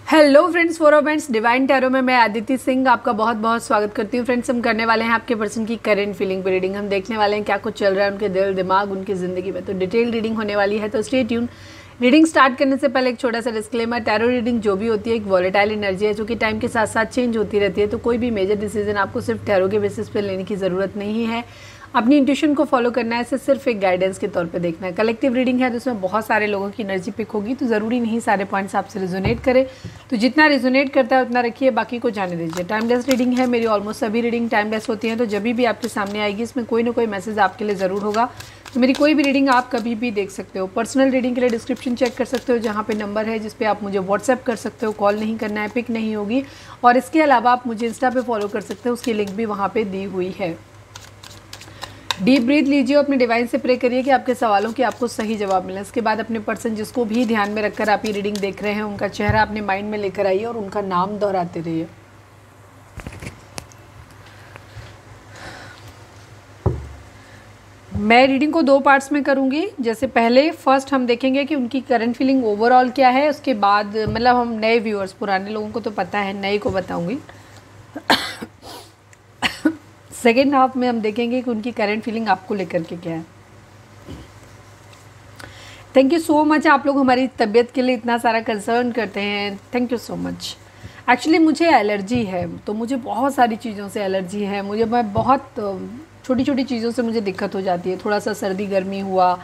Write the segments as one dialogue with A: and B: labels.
A: Hello friends, four friends divine tarot में मैं आदिति सिंह आपका बहुत बहुत स्वागत करती हूँ। फ्रेंड्स, हम करने वाले हैं आपके पर्सन की करंट फीलिंग पे रीडिंग। हम देखने वाले हैं क्या कुछ चल रहा है उनके दिल दिमाग उनकी ज़िंदगी में। तो डिटेल रीडिंग होने वाली है, तो स्टे ट्यून। रीडिंग स्टार्ट करने से पहले एक छोटा सा डिस्क्लेमर, टैरो रीडिंग जो भी होती है एक वॉलेटाइल एनर्जी है जो कि टाइम के साथ साथ चेंज होती रहती है। तो कोई भी मेजर डिसीजन आपको सिर्फ टैरो के बेसिस पे लेने की ज़रूरत नहीं है। अपनी इंट्यूशन को फॉलो करना है, इसे सिर्फ एक गाइडेंस के तौर पे देखना है। कलेक्टिव रीडिंग है तो उसमें बहुत सारे लोगों की एनर्जी पिक होगी, तो ज़रूरी नहीं सारे पॉइंट्स आपसे रिजोनेट करें। तो जितना रिजोनेट करता है उतना रखिए, बाकी को जाने दीजिए। टाइमलेस रीडिंग है, मेरी ऑलमोस्ट सभी रीडिंग टाइमलेस होती हैं। तो जब भी आपके सामने आएगी इसमें कोई ना कोई मैसेज आपके लिए ज़रूर होगा। तो मेरी कोई भी रीडिंग आप कभी भी देख सकते हो। पर्सनल रीडिंग के लिए डिस्क्रिप्शन चेक कर सकते हो, जहाँ पे नंबर है जिस पे आप मुझे व्हाट्सएप कर सकते हो। कॉल नहीं करना है, पिक नहीं होगी। और इसके अलावा आप मुझे इंस्टा पे फॉलो कर सकते हो, उसकी लिंक भी वहाँ पे दी हुई है। डीप ब्रीथ लीजिए, अपने डिवाइन से प्रे करिए कि आपके सवालों के आपको सही जवाब मिले। इसके बाद अपने पर्सन जिसको भी ध्यान में रखकर आप ये रीडिंग देख रहे हैं उनका चेहरा अपने माइंड में लेकर आइए और उनका नाम दोहराते रहिए। मैं रीडिंग को 2 पार्ट्स में करूंगी। जैसे पहले फर्स्ट हम देखेंगे कि उनकी करंट फीलिंग ओवरऑल क्या है। उसके बाद मतलब हम नए व्यूअर्स, पुराने लोगों को तो पता है, नए को बताऊंगी। सेकेंड हाफ में हम देखेंगे कि उनकी करंट फीलिंग आपको लेकर के क्या है। थैंक यू सो मच, आप लोग हमारी तबीयत के लिए इतना सारा कंसर्न करते हैं। Thank you so much. Actually मुझे एलर्जी है, तो मुझे बहुत सारी चीज़ों से एलर्जी है। मैं बहुत छोटी छोटी चीज़ों से मुझे दिक्कत हो जाती है। थोड़ा सा सर्दी गर्मी हुआ,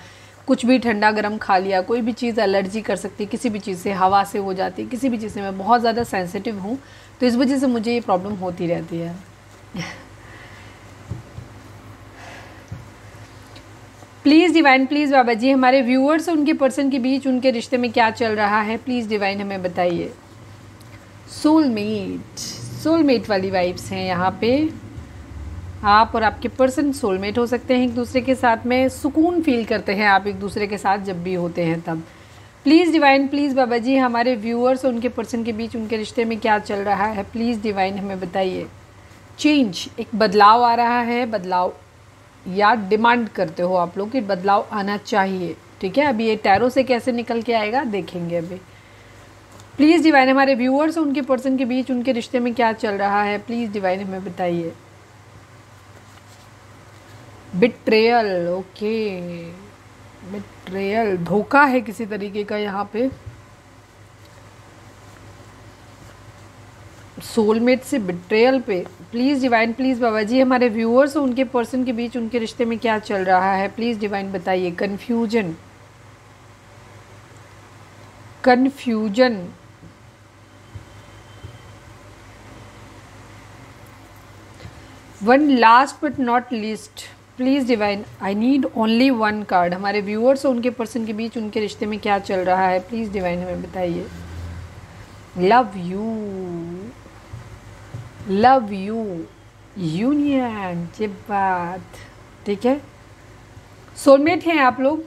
A: कुछ भी ठंडा गर्म खा लिया, कोई भी चीज़ एलर्जी कर सकती है किसी भी चीज़ से, हवा से हो जाती है, किसी भी चीज़ से। मैं बहुत ज़्यादा सेंसिटिव हूँ, तो इस वजह से मुझे ये प्रॉब्लम होती रहती है। प्लीज़ डिवाइन, प्लीज़ बाबा जी, हमारे व्यूअर्स और उनके पर्सन के बीच उनके रिश्ते में क्या चल रहा है, प्लीज़ डिवाइन हमें बताइए। सोलमेट वाली वाइब्स हैं यहाँ पे। आप और आपके पर्सन सोलमेट हो सकते हैं, एक दूसरे के साथ में सुकून फील करते हैं आप एक दूसरे के साथ जब भी होते हैं तब। प्लीज़ डिवाइन, प्लीज़ बाबा जी, हमारे व्यूअर्स और उनके पर्सन के बीच उनके रिश्ते में क्या चल रहा है, प्लीज़ डिवाइन हमें बताइए। चेंज, एक बदलाव आ रहा है। बदलाव या डिमांड करते हो आप लोग कि बदलाव आना चाहिए, ठीक है। अभी ये टैरो से कैसे निकल के आएगा देखेंगे अभी। प्लीज़ डिवाइन, हमारे व्यूअर्स और उनके पर्सन के बीच उनके रिश्ते में क्या चल रहा है, प्लीज़ डिवाइन हमें बताइए। बिट्रेयल, ओके, बिट्रेयल, धोखा है किसी तरीके का यहाँ पे। सोलमेट से बिट्रेयल पे, प्लीज़ डिवाइन, प्लीज़ बाबा जी, हमारे व्यूअर्स और उनके पर्सन के बीच उनके रिश्ते में क्या चल रहा है, प्लीज़ डिवाइन बताइए। Confusion, one last but not least, please divine, I need only 1 card. हमारे व्यूअर्स और उनके पर्सन के बीच उनके रिश्ते में क्या चल रहा है, प्लीज़ डिवाइन हमें बताइए। लव यू, यूनियन, ये बात ठीक है। सोलमेट हैं आप लोग।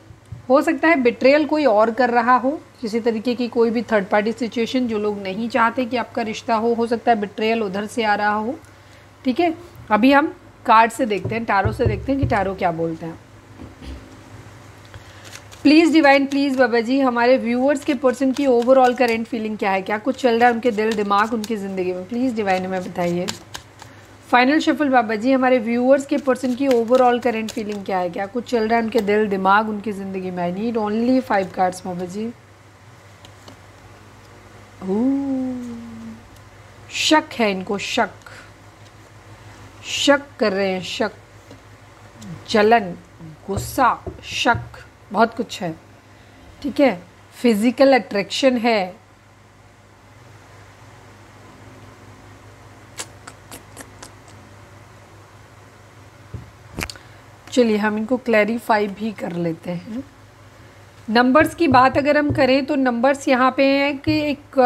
A: हो सकता है बिट्रेयल कोई और कर रहा हो, किसी तरीके की कोई भी थर्ड पार्टी सिचुएशन जो लोग नहीं चाहते कि आपका रिश्ता हो सकता है बिट्रेयल उधर से आ रहा हो, ठीक है। अभी हम कार्ड से देखते हैं, टारो से देखते हैं कि टारो क्या बोलते हैं। प्लीज़ डिवाइन, प्लीज़ बाबा जी, हमारे व्यूअर्स के पर्सन की ओवरऑल करंट फीलिंग क्या है, क्या कुछ चल रहा है उनके दिल दिमाग उनकी ज़िंदगी में, प्लीज़ डिवाइन हमें बताइए। फाइनल शफल बाबा जी, हमारे व्यूअर्स के पर्सन की ओवरऑल करंट फीलिंग क्या है, क्या कुछ चल रहा है उनके दिल दिमाग उनकी ज़िंदगी में। आई नीड ओनली 5 कार्ड्स बाबा जी। शक है इनको, शक कर रहे हैं, शक, जलन, गुस्सा, शक, बहुत कुछ है, ठीक है। फिजिकल अट्रैक्शन है, चलिए हम इनको क्लैरिफाई भी कर लेते हैं। नंबर्स की बात अगर हम करें तो नंबर्स यहाँ पे हैं कि एक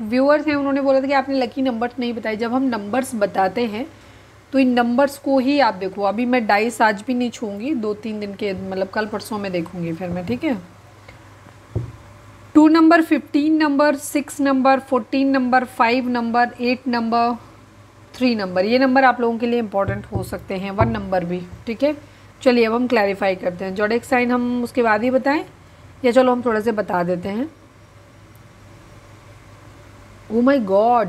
A: व्यूअर्स हैं, उन्होंने बोला था कि आपने लकी नंबर्स नहीं बताए। जब हम नंबर्स बताते हैं तो इन नंबर्स को ही आप देखो। अभी मैं डाइस आज भी नहीं छूँगी, 2-3 दिन के मतलब कल परसों में देखूँगी फिर मैं, ठीक है। 2 number, 15 number, 6 number, 14 number, 5 number, 8 number, 3 number, ये नंबर आप लोगों के लिए इंपॉर्टेंट हो सकते हैं। 1 नंबर भी, ठीक है। चलिए अब हम क्लैरिफाई करते हैं। ज़ोडिएक साइन हम उसके बाद ही बताएं या चलो हम थोड़ा से बता देते हैं। ओ माय गॉड,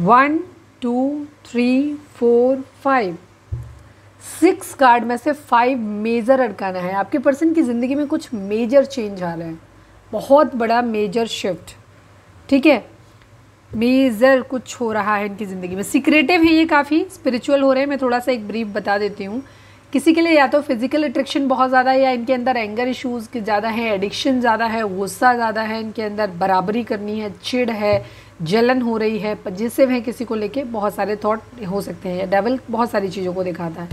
A: 1 2 3 4 5 6 कार्ड में से 5 मेजर अड़काना है। आपके पर्सन की ज़िंदगी में कुछ मेजर चेंज आ रहा है, बहुत बड़ा मेजर शिफ्ट, ठीक है, मेजर कुछ हो रहा है इनकी ज़िंदगी में। सीक्रेटिव है ये, काफ़ी स्पिरिचुअल हो रहे हैं। मैं थोड़ा सा एक ब्रीफ बता देती हूँ। किसी के लिए या तो फिजिकल अट्रैक्शन बहुत ज़्यादा है, या इनके अंदर एंगर इश्यूज़ के ज़्यादा है, एडिक्शन ज़्यादा है, गुस्सा ज़्यादा है इनके अंदर, बराबरी करनी है, चिढ़ है, जलन हो रही है, पजेसिव है किसी को लेके, बहुत सारे थॉट हो सकते हैं। डेविल बहुत सारी चीज़ों को दिखाता है।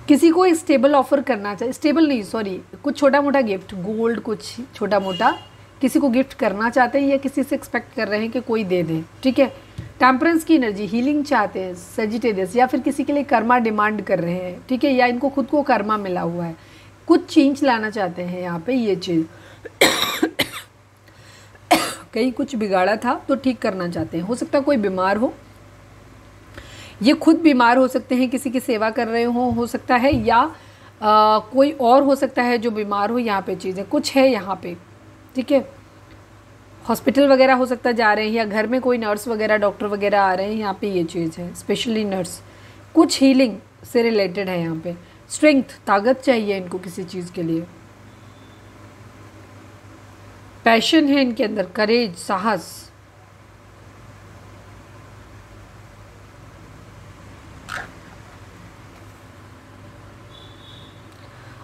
A: किसी को स्टेबल ऑफर करना चाहिए, स्टेबल नहीं सॉरी, कुछ छोटा मोटा गिफ्ट, गोल्ड, कुछ छोटा मोटा किसी को गिफ्ट करना चाहते हैं, या किसी से एक्सपेक्ट कर रहे हैं कि कोई दे दे, ठीक है। टेम्परेंस की एनर्जी, हीलिंग चाहते हैं, सेजिटेरियस, या फिर किसी के लिए कर्मा डिमांड कर रहे हैं, ठीक है, या इनको खुद को कर्मा मिला हुआ है, कुछ चेंज लाना चाहते हैं यहाँ पे ये चीज़। कहीं कुछ बिगाड़ा था तो ठीक करना चाहते हैं। हो सकता है कोई बीमार हो, ये खुद बीमार हो सकते हैं, किसी की सेवा कर रहे हो सकता है, या कोई और हो सकता है जो बीमार हो। यहाँ पे चीज़ें कुछ है यहाँ पे, ठीक है। हॉस्पिटल वगैरह हो सकता है जा रहे हैं, या घर में कोई नर्स वगैरह डॉक्टर वगैरह आ रहे हैं, यहाँ पे ये चीज़ है, स्पेशली नर्स। कुछ हीलिंग से रिलेटेड है यहाँ पे। स्ट्रेंथ, ताकत चाहिए इनको किसी चीज़ के लिए। पैशन है इनके अंदर, करेज, साहस।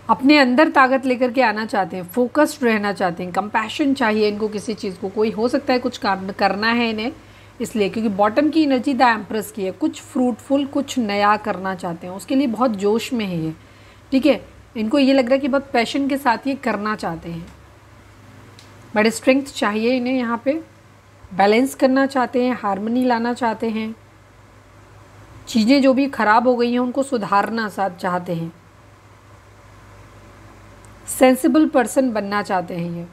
A: अपने अंदर ताकत लेकर के आना चाहते हैं, फोकस्ड रहना चाहते हैं, कंपैशन चाहिए इनको किसी चीज़ को। कोई हो सकता है कुछ काम करना है इन्हें, इसलिए क्योंकि बॉटम की एनर्जी द एम्प्रेस की है, कुछ फ्रूटफुल, कुछ नया करना चाहते हैं, उसके लिए बहुत जोश में है ये, ठीक है। इनको ये लग रहा है कि बहुत पैशन के साथ ये करना चाहते हैं, बट स्ट्रेंथ चाहिए इन्हें यहाँ पे। बैलेंस करना चाहते हैं, हार्मनी लाना चाहते हैं, चीज़ें जो भी खराब हो गई हैं उनको सुधारना साथ चाहते हैं। सेंसिबल पर्सन बनना चाहते हैं ये।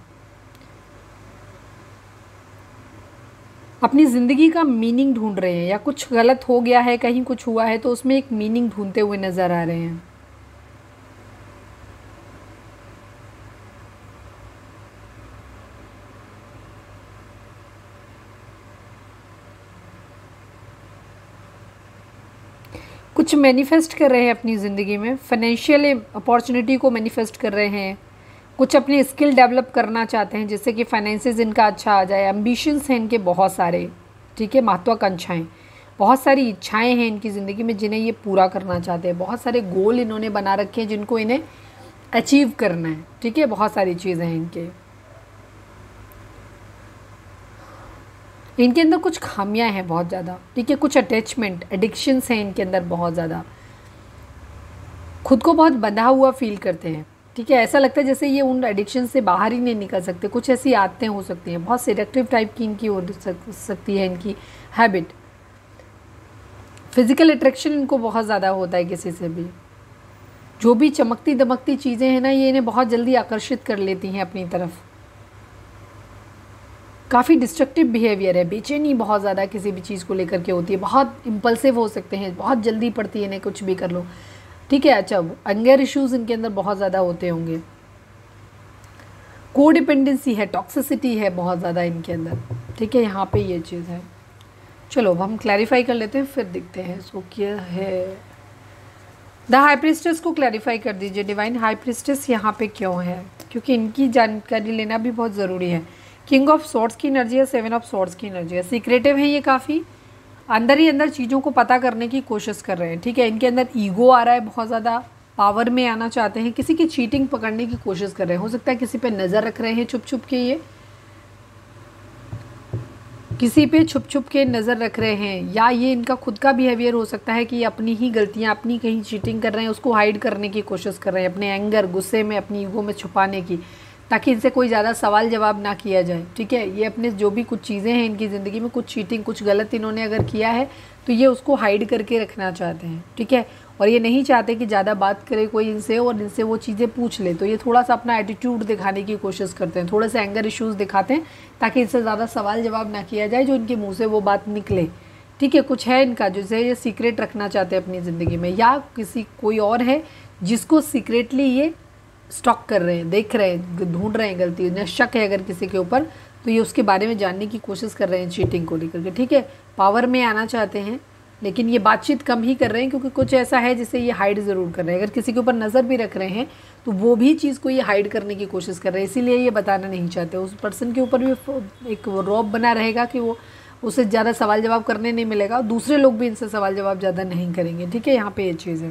A: अपनी ज़िंदगी का मीनिंग ढूंढ रहे हैं, या कुछ गलत हो गया है, कहीं कुछ हुआ है तो उसमें एक मीनिंग ढूंढते हुए नज़र आ रहे हैं। कुछ मैनिफेस्ट कर रहे हैं अपनी ज़िंदगी में, फाइनेंशियल अपॉर्चुनिटी को मैनिफेस्ट कर रहे हैं। कुछ अपने स्किल डेवलप करना चाहते हैं जिससे कि फाइनेंसेस इनका अच्छा आ जाए। एम्बिशंस हैं इनके बहुत सारे, ठीक है, महत्वाकांक्षाएं, बहुत सारी इच्छाएं हैं इनकी ज़िंदगी में जिन्हें ये पूरा करना चाहते हैं। बहुत सारे गोल इन्होंने बना रखे हैं जिनको इन्हें अचीव करना है, ठीक है। बहुत सारी चीज़ें हैं इनके अंदर कुछ खामियां हैं बहुत ज़्यादा, ठीक है। कुछ अटैचमेंट, एडिक्शंस हैं इनके अंदर बहुत ज़्यादा। खुद को बहुत बंधा हुआ फील करते हैं, ठीक है। ऐसा लगता है जैसे ये उन एडिक्शन से बाहर ही नहीं निकल सकते। कुछ ऐसी आदतें हो सकती हैं, बहुत सिलेक्टिव टाइप की इनकी हो सकती है इनकी हैबिट। फिजिकल अट्रैक्शन इनको बहुत ज़्यादा होता है किसी से भी। जो भी चमकती दमकती चीज़ें हैं ना, ये इन्हें बहुत जल्दी आकर्षित कर लेती हैं अपनी तरफ। काफ़ी डिस्ट्रक्टिव बिहेवियर है, बेचैनी बहुत ज़्यादा किसी भी चीज़ को लेकर के होती है, बहुत इम्पल्सिव हो सकते हैं, बहुत जल्दी पड़ती है इन्हें कुछ भी कर लो, ठीक है। अच्छा, एंगर इश्यूज़ इनके अंदर बहुत ज़्यादा होते होंगे। कोडिपेंडेंसी है, टॉक्सिसिटी है बहुत ज़्यादा इनके अंदर, ठीक है। यहाँ पे ये चीज़ है। चलो अब हम क्लैरिफाई कर लेते हैं, फिर देखते हैं इसको क्या है। द हाई प्रिस्टेस को क्लैरिफाई कर दीजिए डिवाइन। हाई प्रिस्टेस यहाँ पे क्यों है, क्योंकि इनकी जानकारी लेना भी बहुत ज़रूरी है। किंग ऑफ सॉर्ड्स की एनर्जी है, 7 ऑफ सॉर्ड्स की एनर्जी है। सीक्रेटिव है ये, काफ़ी अंदर ही अंदर चीज़ों को पता करने की कोशिश कर रहे हैं, ठीक है। इनके अंदर ईगो आ रहा है बहुत ज़्यादा, पावर में आना चाहते हैं, किसी की चीटिंग पकड़ने की कोशिश कर रहे हैं। हो सकता है किसी पे नज़र रख रहे हैं छुप छुप के, ये किसी पे छुप छुप के नज़र रख रहे हैं, या ये इनका खुद का बिहेवियर हो सकता है कि ये अपनी ही गलतियाँ, अपनी कहीं चीटिंग कर रहे हैं, उसको हाइड करने की कोशिश कर रहे हैं अपने एंगर, गुस्से में, अपनी ईगो में छुपाने की, ताकि इनसे कोई ज़्यादा सवाल जवाब ना किया जाए, ठीक है। ये अपने जो भी कुछ चीज़ें हैं इनकी ज़िंदगी में, कुछ चीटिंग, कुछ गलत इन्होंने अगर किया है तो ये उसको हाइड करके रखना चाहते हैं, ठीक है। और ये नहीं चाहते कि ज़्यादा बात करे कोई इनसे और इनसे वो चीज़ें पूछ ले, तो ये थोड़ा सा अपना एटीट्यूड दिखाने की कोशिश करते हैं, थोड़े से एंगर इश्यूज़ दिखाते हैं ताकि इनसे ज़्यादा सवाल जवाब ना किया जाए, जो इनके मुँह से वो बात निकले, ठीक है। कुछ है इनका जिसे ये सीक्रेट रखना चाहते हैं अपनी ज़िंदगी में, या किसी कोई और है जिसको सीक्रेटली ये स्टॉक कर रहे हैं, देख रहे हैं, ढूंढ रहे हैं गलती, उन्हें शक है अगर किसी के ऊपर तो ये उसके बारे में जानने की कोशिश कर रहे हैं चीटिंग को लेकर के, ठीक है। पावर में आना चाहते हैं लेकिन ये बातचीत कम ही कर रहे हैं क्योंकि कुछ ऐसा है जिसे ये हाइड ज़रूर कर रहे हैं। अगर किसी के ऊपर नज़र भी रख रहे हैं तो वो भी चीज़ को ये हाइड करने की कोशिश कर रहे हैं, इसीलिए ये बताना नहीं चाहते। उस पर्सन के ऊपर भी एक रौब बना रहेगा कि वो उसे ज़्यादा सवाल जवाब करने नहीं मिलेगा, दूसरे लोग भी इनसे सवाल जवाब ज़्यादा नहीं करेंगे, ठीक है। यहाँ पे ये चीज़ है।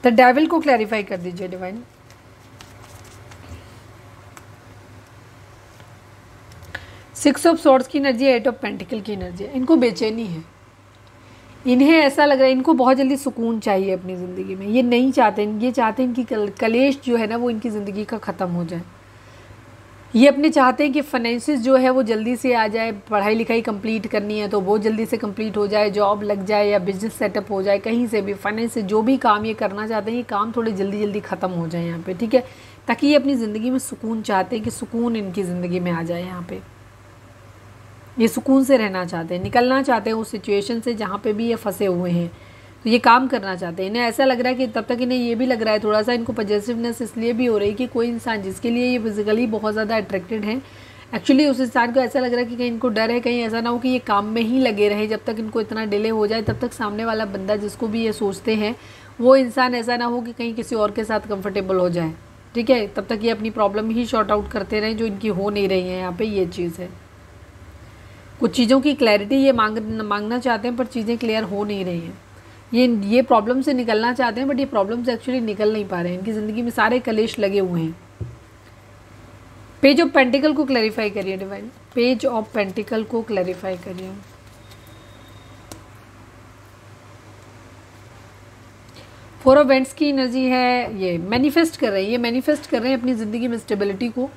A: द डेविल को क्लैरिफाई कर दीजिए डिवाइन। 6 ऑफ सॉर्ड्स की एनर्जी, 8 ऑफ पेंटिकल की एनर्जी है। इनको बेचैनी है, इन्हें ऐसा लग रहा है इनको बहुत जल्दी सुकून चाहिए अपनी ज़िंदगी में। ये नहीं चाहते, ये चाहते हैं इनकी कलेश जो है ना वो इनकी ज़िंदगी का ख़त्म हो जाए। ये अपने चाहते हैं कि फाइनेंसिस जो है वो जल्दी से आ जाए, पढ़ाई लिखाई कंप्लीट करनी है तो वो जल्दी से कंप्लीट हो जाए, जॉब लग जाए या बिजनेस सेटअप हो जाए, कहीं से भी फाइनेंस से जो भी काम ये करना चाहते हैं ये काम थोड़े जल्दी जल्दी ख़त्म हो जाए यहाँ पे, ठीक है। ताकि ये अपनी ज़िंदगी में सुकून चाहते हैं कि सुकून इनकी ज़िंदगी में आ जाए। यहाँ पे ये सुकून से रहना चाहते हैं, निकलना चाहते हैं उस सिचुएशन से जहाँ पे भी ये फंसे हुए हैं, तो ये काम करना चाहते हैं। इन्हें ऐसा लग रहा है कि तब तक इन्हें ये भी लग रहा है थोड़ा सा, इनको पॉजिटिवनेस इसलिए भी हो रही है कि कोई इंसान जिसके लिए ये फिजिकली बहुत ज़्यादा अट्रैक्टेड है, एक्चुअली उस इंसान को ऐसा लग रहा है कि कहीं इनको डर है कहीं ऐसा ना हो कि ये काम में ही लगे रहे जब तक इनको इतना डिले हो जाए, तब तक सामने वाला बंदा जिसको भी ये सोचते हैं वो इंसान ऐसा ना हो कि कहीं किसी और के साथ कंफर्टेबल हो जाए, ठीक है। तब तक ये अपनी प्रॉब्लम ही शॉर्ट आउट करते रहें जो इनकी हो नहीं रही है। यहाँ पे ये चीज़ है, कुछ चीज़ों की क्लैरिटी ये मांगना चाहते हैं पर चीज़ें क्लियर हो नहीं रही हैं। ये प्रॉब्लम से निकलना चाहते हैं बट ये प्रॉब्लम से एक्चुअली निकल नहीं पा रहे हैं, इनकी ज़िंदगी में सारे कलेश लगे हुए हैं। पेज ऑफ पेंटिकल को क्लैरिफाई करिए डिवाइन, पेज ऑफ पेंटिकल को क्लैरिफाई करिए। फोर ऑफ वेंट्स की एनर्जी है, ये मैनिफेस्ट कर रहे हैं, ये मैनिफेस्ट कर रहे हैं अपनी ज़िंदगी में स्टेबिलिटी को,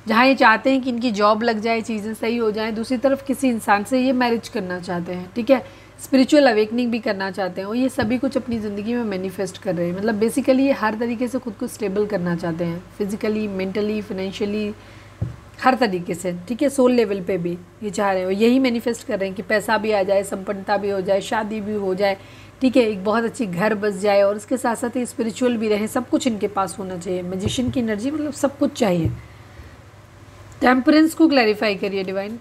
A: जहाँ ये चाहते हैं कि इनकी जॉब लग जाए, चीज़ें सही हो जाएं। दूसरी तरफ किसी इंसान से ये मैरिज करना चाहते हैं, ठीक है। स्पिरिचुअल अवेकनिंग भी करना चाहते हैं और ये सभी कुछ अपनी ज़िंदगी में मैनिफेस्ट कर रहे हैं। मतलब बेसिकली ये हर तरीके से खुद को स्टेबल करना चाहते हैं, फिजिकली, मेंटली, फाइनेंशियली, हर तरीके से, ठीक है। सोल लेवल पे भी ये चाह रहे हैं और यही मैनिफेस्ट कर रहे हैं कि पैसा भी आ जाए, संपन्नता भी हो जाए, शादी भी हो जाए, ठीक है, एक बहुत अच्छी घर बस जाए और उसके साथ साथ ये स्पिरिचुअल भी रहे, सब कुछ इनके पास होना चाहिए। मैजिशियन की एनर्जी मतलब सब कुछ चाहिए। टेम्परेंस को क्लैरिफाई करिए डिवाइन।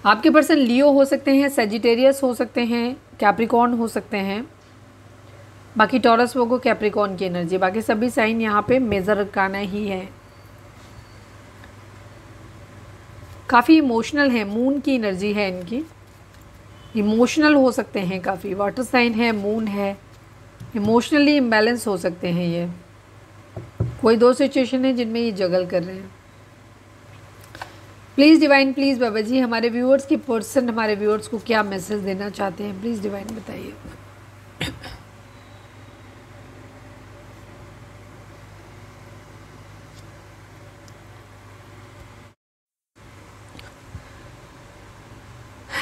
A: आपके पर्सन लियो हो सकते हैं, सेजिटेरियस हो सकते हैं, कैप्रिकॉर्न हो सकते हैं, बाकी टॉरस वो को कैप्रिकॉर्न की एनर्जी, बाकी सभी साइन यहाँ पे मेजर अरकाना ही है। काफ़ी इमोशनल है, मून की एनर्जी है इनकी, इमोशनल हो सकते हैं काफ़ी, वाटर साइन है, मून है, इमोशनली इम्बैलेंस हो सकते हैं। ये कोई दो सिचुएशन है जिनमें ये जगल कर रहे हैं। प्लीज़ डिवाइन, प्लीज़ बाबा जी, हमारे व्यूअर्स के पर्सन हमारे व्यूअर्स को क्या मैसेज देना चाहते हैं, प्लीज़ डिवाइन बताइए।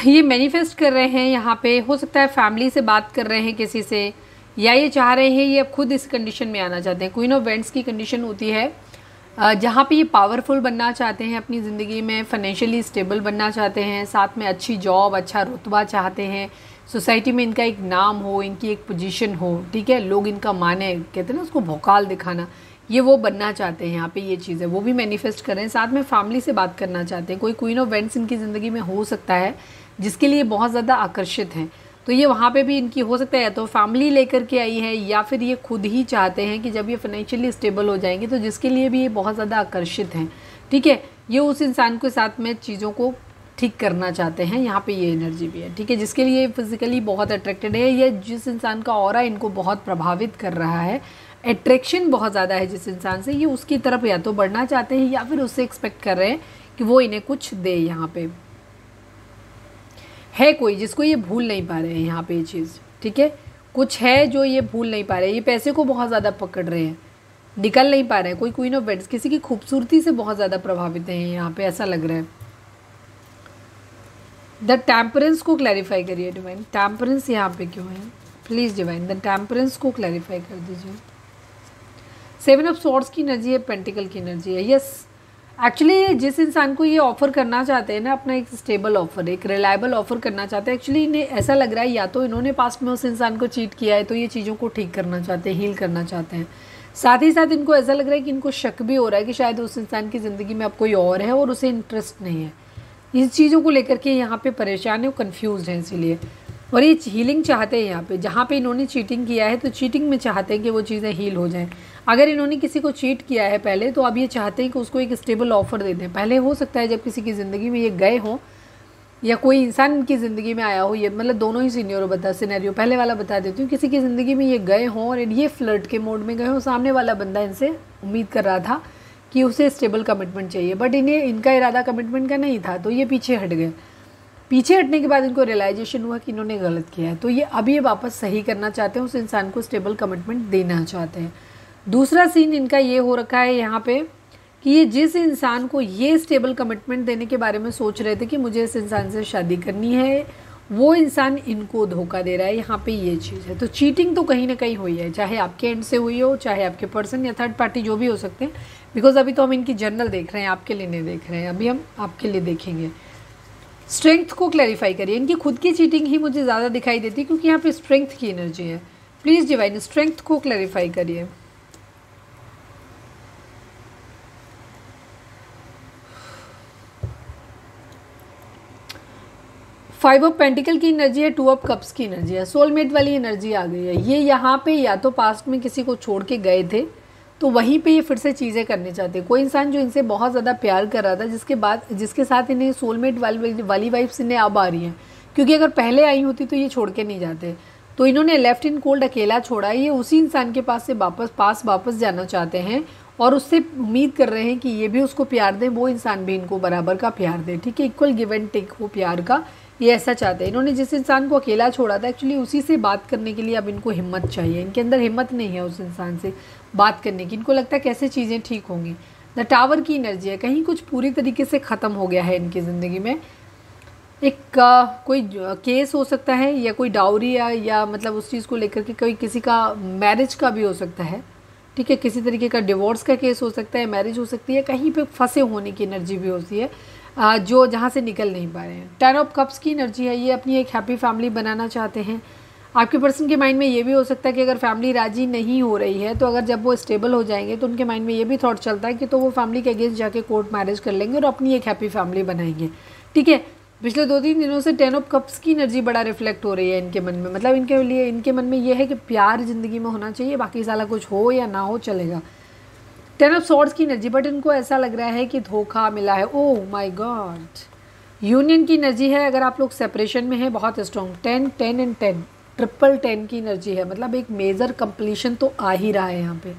A: ये मैनिफेस्ट कर रहे हैं यहाँ पे, हो सकता है फैमिली से बात कर रहे हैं किसी से, या ये चाह रहे हैं ये अब खुद इस कंडीशन में आना चाहते हैं। क्वीन ऑफ वेंट्स की कंडीशन होती है जहाँ पे ये पावरफुल बनना चाहते हैं अपनी ज़िंदगी में, फाइनेंशियली स्टेबल बनना चाहते हैं, साथ में अच्छी जॉब, अच्छा रुतबा चाहते हैं, सोसाइटी में इनका एक नाम हो, इनकी एक पोजीशन हो, ठीक है, लोग इनका माने, कहते हैं ना उसको भौकाल दिखाना, ये वो बनना चाहते हैं। यहाँ पे ये चीज़ है, वो भी मैनिफेस्ट कर रहे हैं। साथ में फैमिली से बात करना चाहते हैं। कोई क्वीन ऑफ वेंट्स इनकी ज़िंदगी में हो सकता है जिसके लिए बहुत ज़्यादा आकर्षित हैं, तो ये वहाँ पे भी इनकी हो सकता है या तो फैमिली लेकर के आई है या फिर ये खुद ही चाहते हैं कि जब ये फाइनेंशियली स्टेबल हो जाएंगे तो जिसके लिए भी ये बहुत ज़्यादा आकर्षित हैं, ठीक है, ये उस इंसान के साथ में चीज़ों को ठीक करना चाहते हैं। यहाँ पे ये एनर्जी भी है, ठीक है, जिसके लिए फिजिकली बहुत अट्रैक्टेड है, या जिस इंसान का ऑरा इनको बहुत प्रभावित कर रहा है, अट्रैक्शन बहुत ज़्यादा है जिस इंसान से, ये उसकी तरफ या तो बढ़ना चाहते हैं या फिर उससे एक्सपेक्ट कर रहे हैं कि वो इन्हें कुछ दे। यहाँ पे है कोई जिसको ये भूल नहीं पा रहे हैं, यहाँ पे ये चीज़, ठीक है, कुछ है जो ये भूल नहीं पा रहे हैं, ये पैसे को बहुत ज़्यादा पकड़ रहे हैं, निकल नहीं पा रहे हैं। कोई क्वीन ऑफ वेंट्स किसी की खूबसूरती से बहुत ज़्यादा प्रभावित हैं, यहाँ पे ऐसा लग रहा है। द टेम्परेंस को क्लैरिफाई करिए डिवाइन, टेम्परेंस यहाँ पे क्यों है, प्लीज़ डिवाइन द टेम्परेंस को क्लैरिफाई कर दीजिए। 7 ऑफ सॉर्ड्स की एनर्जी है, पेंटिकल की एनर्जी है। यस, एक्चुअली जिस इंसान को ये ऑफ़र करना चाहते हैं ना, अपना एक स्टेबल ऑफ़र, एक रिलायबल ऑफ़र करना चाहते हैं, एक्चुअली इन्हें ऐसा लग रहा है या तो इन्होंने पास्ट में उस इंसान को चीट किया है तो ये चीज़ों को ठीक करना चाहते हैं, हील करना चाहते हैं। साथ ही साथ इनको ऐसा लग रहा है कि इनको शक भी हो रहा है कि शायद उस इंसान की ज़िंदगी में अब कोई और है और उसे इंटरेस्ट नहीं है। इस चीज़ों को लेकर के यहाँ पे परेशान है, वो कन्फ्यूज हैं इसीलिए। और ये हीलिंग चाहते हैं यहाँ पे, जहाँ पे इन्होंने चीटिंग किया है तो चीटिंग में चाहते हैं कि वो चीज़ें हील हो जाएं। अगर इन्होंने किसी को चीट किया है पहले, तो अब ये चाहते हैं कि उसको एक स्टेबल ऑफर दे दें। पहले हो सकता है जब किसी की ज़िंदगी में ये गए हों या कोई इंसान इनकी ज़िंदगी में आया हो, ये मतलब दोनों ही सिनेरियो पहले वाला बता देती हूँ। किसी की ज़िंदगी में ये गए हों और ये फ्लर्ट के मोड में गए हों, सामने वाला बंदा इनसे उम्मीद कर रहा था कि उसे स्टेबल कमिटमेंट चाहिए, बट इनका इरादा कमिटमेंट का नहीं था, तो ये पीछे हट गए। पीछे हटने के बाद इनको रियलाइजेशन हुआ कि इन्होंने गलत किया है, तो ये अभी ये वापस सही करना चाहते हैं, उस इंसान को स्टेबल कमिटमेंट देना चाहते हैं। दूसरा सीन इनका ये हो रखा है यहाँ पे कि ये जिस इंसान को ये स्टेबल कमिटमेंट देने के बारे में सोच रहे थे कि मुझे इस इंसान से शादी करनी है, वो इंसान इनको धोखा दे रहा है। यहाँ पे ये चीज़ है। तो चीटिंग तो कहीं ना कहीं हुई है, चाहे आपके एंड से हुई हो, चाहे आपके पर्सन या थर्ड पार्टी जो भी हो सकते हैं, बिकॉज अभी तो हम इनकी जनरल देख रहे हैं, आपके लिए नहीं देख रहे हैं, अभी हम आपके लिए देखेंगे। स्ट्रेंथ को क्लैरिफाई करिए। इनकी खुद की चीटिंग ही मुझे ज़्यादा दिखाई देती है क्योंकि यहाँ पे स्ट्रेंथ की एनर्जी है। प्लीज़ डिवाइन स्ट्रेंथ को क्लैरिफाई करिए। फाइव ऑफ पेंटिकल की एनर्जी है, टू ऑफ कप्स की एनर्जी है, सोलमेट वाली एनर्जी आ गई है। ये यहाँ पे या तो पास्ट में किसी को छोड़ के गए थे, तो वहीं पे ये फिर से चीज़ें करने चाहते हैं। कोई इंसान जो इनसे बहुत ज़्यादा प्यार कर रहा था, जिसके साथ इन्हें सोलमेट वाली वाइब्स इन्हें अब आ रही हैं, क्योंकि अगर पहले आई होती तो ये छोड़ के नहीं जाते। तो इन्होंने लेफ्ट इन कोल्ड अकेला छोड़ा, ये उसी इंसान के पास से वापस जाना चाहते हैं और उससे उम्मीद कर रहे हैं कि ये भी उसको प्यार दें, वो इंसान भी इनको बराबर का प्यार दे। ठीक है, इक्वल गिव एंड टेक हो प्यार का, ये ऐसा चाहते हैं। इन्होंने जिस इंसान को अकेला छोड़ा था, एक्चुअली उसी से बात करने के लिए अब इनको हिम्मत चाहिए। इनके अंदर हिम्मत नहीं है उस इंसान से बात करने की। इनको लगता है कैसे चीज़ें ठीक होंगी। द टावर की एनर्जी है, कहीं कुछ पूरी तरीके से ख़त्म हो गया है इनकी ज़िंदगी में। एक कोई केस हो सकता है या कोई डाउरी या मतलब उस चीज़ को लेकर के कोई किसी का मैरिज का भी हो सकता है। ठीक है, किसी तरीके का डिवोर्स का केस हो सकता है, मैरिज हो सकती है, कहीं पे फंसे होने की एनर्जी भी होती है, जो जहाँ से निकल नहीं पा रहे हैं। 10 ऑफ कप्स की एनर्जी है, ये अपनी एक हैप्पी फैमिली बनाना चाहते हैं। आपके पर्सन के माइंड में ये भी हो सकता है कि अगर फैमिली राजी नहीं हो रही है, तो अगर जब वो स्टेबल हो जाएंगे तो उनके माइंड में ये भी थॉट चलता है कि तो वो फैमिली के अगेंस्ट जाके कोर्ट मैरिज कर लेंगे और अपनी एक हैप्पी फैमिली बनाएंगे। ठीक है, पिछले 2-3 दिनों से 10 ऑफ कप्स की एनर्जी बड़ा रिफ्लेक्ट हो रही है इनके मन में। मतलब इनके मन में ये है कि प्यार ज़िंदगी में होना चाहिए, बाकी साला कुछ हो या ना हो चलेगा। 10 ऑफ सॉर्ड्स की एनर्जी, बट इनको ऐसा लग रहा है कि धोखा मिला है। Oh my God. यूनियन की एनर्जी है, अगर आप लोग सेपरेशन में हैं, बहुत स्ट्रॉन्ग। 10 10 एंड 10 ट्रिपल 10 की एनर्जी है, मतलब एक मेजर कंप्लीशन तो आ ही रहा है यहाँ पे।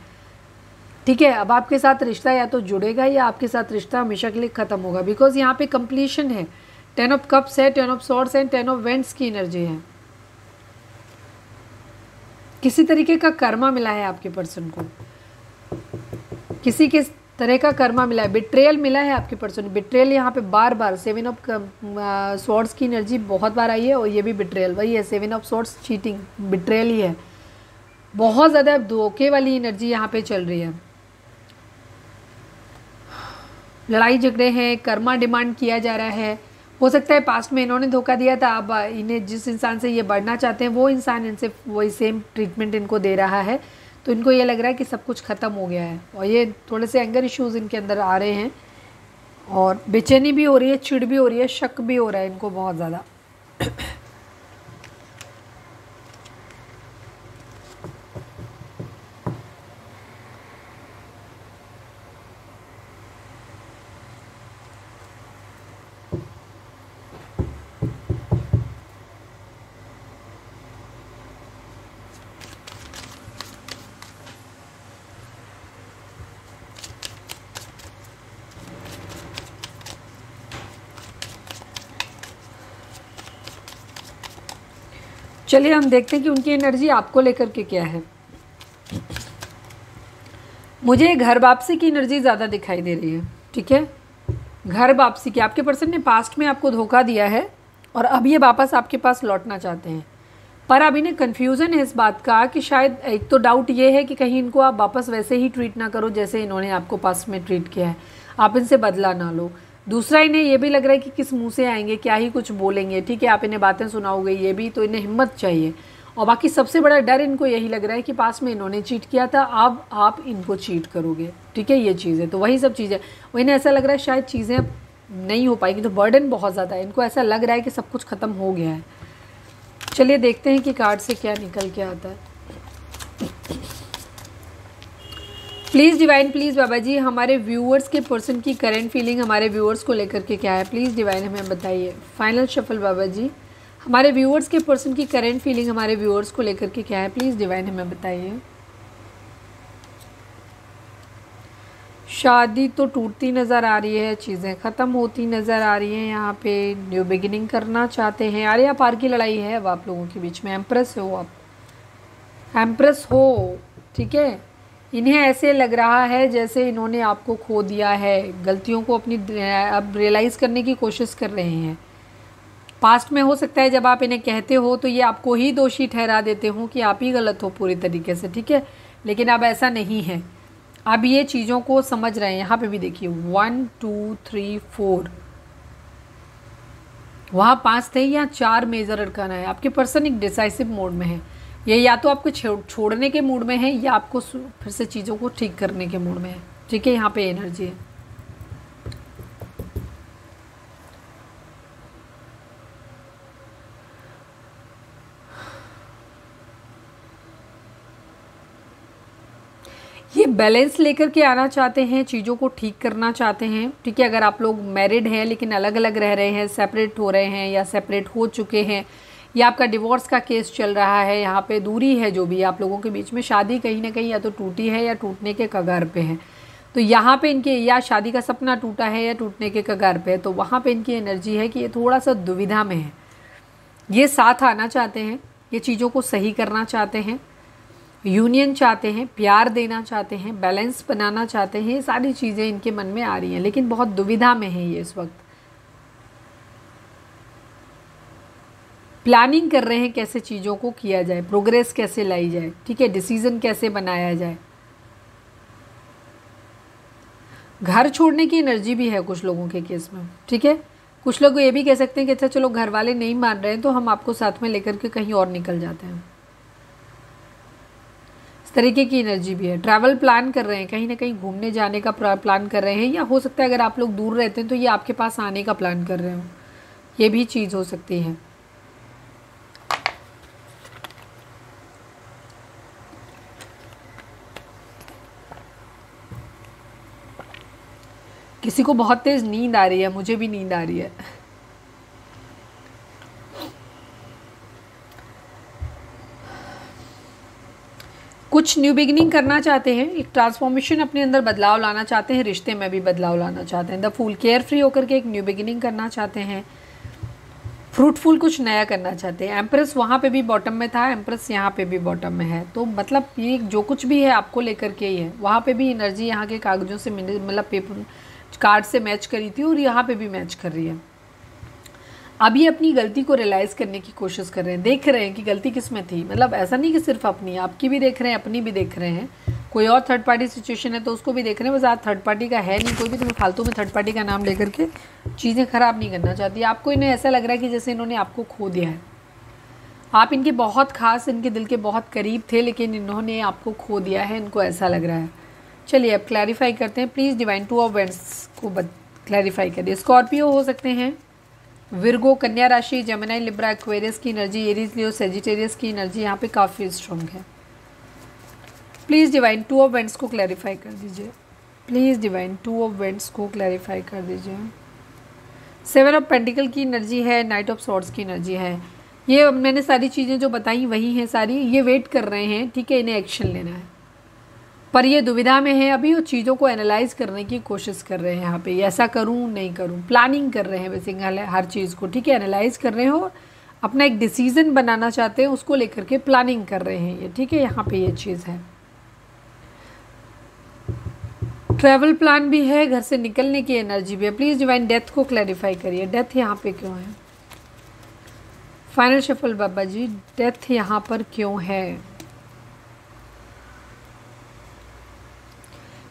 A: ठीक है, अब आपके साथ रिश्ता या तो जुड़ेगा या आपके साथ रिश्ता हमेशा के लिए ख़त्म होगा, बिकॉज यहाँ पे कंप्लीशन है। 10 ऑफ कप्स है, 10 of swords and 10 of vents की एनर्जी है। किसी तरीके का कर्मा मिला है आपके पर्सन को, किसी के तरह का कर्मा मिला है, बिट्रेयल मिला है आपके पर्सन। बिट्रेयल यहाँ पे बार बार 7 ऑफ सॉर्ड्स की एनर्जी बहुत बार आई है और ये भी बिट्रेयल वही है। 7 ऑफ सॉर्ड्स चीटिंग बिट्रेयल ही है, बहुत ज़्यादा धोखे वाली एनर्जी यहाँ पे चल रही है। लड़ाई झगड़े हैं, कर्मा डिमांड किया जा रहा है। हो सकता है पास्ट में इन्होंने धोखा दिया था, अब इन्हें जिस इंसान से ये बढ़ना चाहते हैं वो इंसान इनसे वही सेम ट्रीटमेंट इनको दे रहा है, तो इनको ये लग रहा है कि सब कुछ ख़त्म हो गया है और ये थोड़े से एंगर इश्यूज़ इनके अंदर आ रहे हैं और बेचैनी भी हो रही है, चिढ़ भी हो रही है, शक भी हो रहा है इनको बहुत ज़्यादा। चलिए हम देखते हैं कि उनकी एनर्जी आपको लेकर के क्या है। मुझे घर वापसी की एनर्जी ज़्यादा दिखाई दे रही है। ठीक है, घर वापसी की, आपके पर्सन ने पास्ट में आपको धोखा दिया है और अब ये वापस आपके पास लौटना चाहते हैं, पर अब इन्हें कन्फ्यूज़न है इस बात का कि शायद एक तो डाउट ये है कि कहीं इनको आप वापस वैसे ही ट्रीट ना करो जैसे इन्होंने आपको पास्ट में ट्रीट किया है, आप इनसे बदला ना लो। दूसरा, इन्हें ये भी लग रहा है कि किस मुंह से आएंगे, क्या ही कुछ बोलेंगे। ठीक है, आप इन्हें बातें सुनाओगे ये भी, तो इन्हें हिम्मत चाहिए। और बाकी सबसे बड़ा डर इनको यही लग रहा है कि पास में इन्होंने चीट किया था, अब आप इनको चीट करोगे, ठीक है, ये चीज़ है। तो वही सब चीज़ें, वही ना, ऐसा लग रहा है शायद चीज़ें नहीं हो पाएगी, तो बर्डन बहुत ज़्यादा है इनको, ऐसा लग रहा है कि सब कुछ ख़त्म हो गया है। चलिए देखते हैं कि कार्ड से क्या निकल के आता है। प्लीज़ डिवाइन, प्लीज़ बाबा जी, हमारे व्यूअर्स के पर्सन की करंट फीलिंग हमारे व्यूअर्स को लेकर के क्या है, प्लीज़ डिवाइन हमें बताइए। फाइनल शफल बाबा जी, हमारे व्यूअर्स के पर्सन की करंट फीलिंग हमारे व्यूअर्स को लेकर के क्या है, प्लीज़ डिवाइन हमें बताइए। शादी तो टूटती नज़र आ रही है, चीज़ें ख़त्म होती नज़र आ रही हैं, यहाँ पे न्यू बिगिनिंग करना चाहते हैं। आर्या पार की लड़ाई है अब आप लोगों के बीच में, एम्प्रेस हो आप, एम्प्रेस हो, ठीक है। इन्हें ऐसे लग रहा है जैसे इन्होंने आपको खो दिया है, गलतियों को अपनी अब रियलाइज़ करने की कोशिश कर रहे हैं। पास्ट में हो सकता है जब आप इन्हें कहते हो तो ये आपको ही दोषी ठहरा देते हो कि आप ही गलत हो पूरी तरीके से, ठीक है, लेकिन अब ऐसा नहीं है, अब ये चीज़ों को समझ रहे हैं। यहाँ पे भी देखिए 1 2 3 4, वहाँ 5 थे, यहाँ 4 मेजर अड़काना है। आपके पर्सन एक डिसाइसिव मोड में है, ये या तो आपको छोड़ने के मूड में है या आपको फिर से चीज़ों को ठीक करने के मूड में है, ठीक है। यहाँ पे एनर्जी है। ये बैलेंस लेकर के आना चाहते हैं, चीज़ों को ठीक करना चाहते हैं, ठीक है। अगर आप लोग मैरिड हैं लेकिन अलग अलग रह रहे हैं, सेपरेट हो रहे हैं या सेपरेट हो चुके हैं, या आपका डिवोर्स का केस चल रहा है, यहाँ पे दूरी है जो भी आप लोगों के बीच में, शादी कहीं ना कहीं या तो टूटी है या टूटने के कगार पे है, तो यहाँ पे इनके या शादी का सपना टूटा है या टूटने के कगार पे है, तो वहाँ पे इनकी एनर्जी है कि ये थोड़ा सा दुविधा में है। ये साथ आना चाहते हैं, ये चीज़ों को सही करना चाहते हैं, यूनियन चाहते हैं, प्यार देना चाहते हैं, बैलेंस बनाना चाहते हैं, ये सारी चीज़ें इनके मन में आ रही हैं, लेकिन बहुत दुविधा में है ये इस वक्त। प्लानिंग कर रहे हैं कैसे चीज़ों को किया जाए, प्रोग्रेस कैसे लाई जाए, ठीक है, डिसीजन कैसे बनाया जाए। घर छोड़ने की एनर्जी भी है कुछ लोगों के केस में, ठीक है। कुछ लोग ये भी कह सकते हैं कि अच्छा चलो घर वाले नहीं मान रहे हैं तो हम आपको साथ में लेकर के कहीं और निकल जाते हैं, इस तरीके की एनर्जी भी है। ट्रैवल प्लान कर रहे हैं, कहीं ना कहीं घूमने जाने का प्लान कर रहे हैं, या हो सकता है अगर आप लोग दूर रहते हैं तो ये आपके पास आने का प्लान कर रहे हो, ये भी चीज़ हो सकती है। किसी को बहुत तेज नींद आ रही है, मुझे भी नींद आ रही है। कुछ न्यू बिगिनिंग करना चाहते हैं, एक ट्रांसफॉर्मेशन अपने अंदर बदलाव लाना चाहते हैं, रिश्ते में भी बदलाव लाना चाहते हैं। द फूल, केयर फ्री होकर के एक न्यू बिगिनिंग करना चाहते हैं, फ्रूटफुल कुछ नया करना चाहते हैं। एम्प्रेस वहाँ पे भी बॉटम में था, एम्प्रेस यहाँ पे भी बॉटम में है, तो मतलब ये जो कुछ भी है आपको लेकर के ही है। वहाँ पे भी एनर्जी यहाँ के कागजों से मतलब पेपर कार्ड से मैच करी थी और यहाँ पे भी मैच कर रही है। अब ये अपनी गलती को रियलाइज़ करने की कोशिश कर रहे हैं, देख रहे हैं कि गलती किस में थी, मतलब ऐसा नहीं कि सिर्फ अपनी, आपकी भी देख रहे हैं, अपनी भी देख रहे हैं, कोई और थर्ड पार्टी सिचुएशन है तो उसको भी देख रहे हैं। बस आज थर्ड पार्टी का है नहीं कोई भी, तो मैं फालतू में थर्ड पार्टी का नाम लेकर के चीज़ें ख़राब नहीं करना चाहती। आपको इन्हें ऐसा लग रहा है कि जैसे इन्होंने आपको खो दिया है, आप इनके बहुत खास, इनके दिल के बहुत करीब थे, लेकिन इन्होंने आपको खो दिया है, इनको ऐसा लग रहा है। चलिए अब क्लैरिफाई करते हैं, प्लीज़ डिवाइन 2 ऑफ वेंड्स को क्लैरिफाई करिए। स्कॉर्पियो हो सकते हैं, विर्गो, कन्या राशि, जेमिनी, लिब्रा, एक्वेरियस की एनर्जी, एरीज, लियो, सेजिटेरियस की एनर्जी यहाँ पे काफ़ी स्ट्रॉन्ग है। प्लीज़ डिवाइन 2 ऑफ वेंड्स को क्लैरिफाई कर दीजिए, प्लीज़ डिवाइन 2 ऑफ वेंड्स को क्लैरिफाई कर दीजिए। 7 ऑफ पेंटिकल की एनर्जी है, नाइट ऑफ सॉर्ड्स की एनर्जी है। ये मैंने सारी चीज़ें जो बताई वही हैं सारी, ये वेट कर रहे हैं, ठीक है, इन्हें एक्शन लेना है, पर ये दुविधा में है अभी, वो चीज़ों को एनालाइज करने की कोशिश कर रहे हैं। यहाँ पे ऐसा करूँ नहीं करूँ, प्लानिंग कर रहे हैं बेसिकली हर चीज़ को, ठीक है, एनालाइज कर रहे हो, अपना एक डिसीजन बनाना चाहते हैं, उसको लेकर के प्लानिंग कर रहे हैं ये, ठीक है। यहाँ पे ये चीज़ है, ट्रैवल प्लान भी है, घर से निकलने की एनर्जी भी है। प्लीज़ डिवाइन डेथ को क्लैरिफाई करिए, डेथ यहाँ पे क्यों है। फाइनल शफल बाबा जी, डेथ यहाँ पर क्यों है।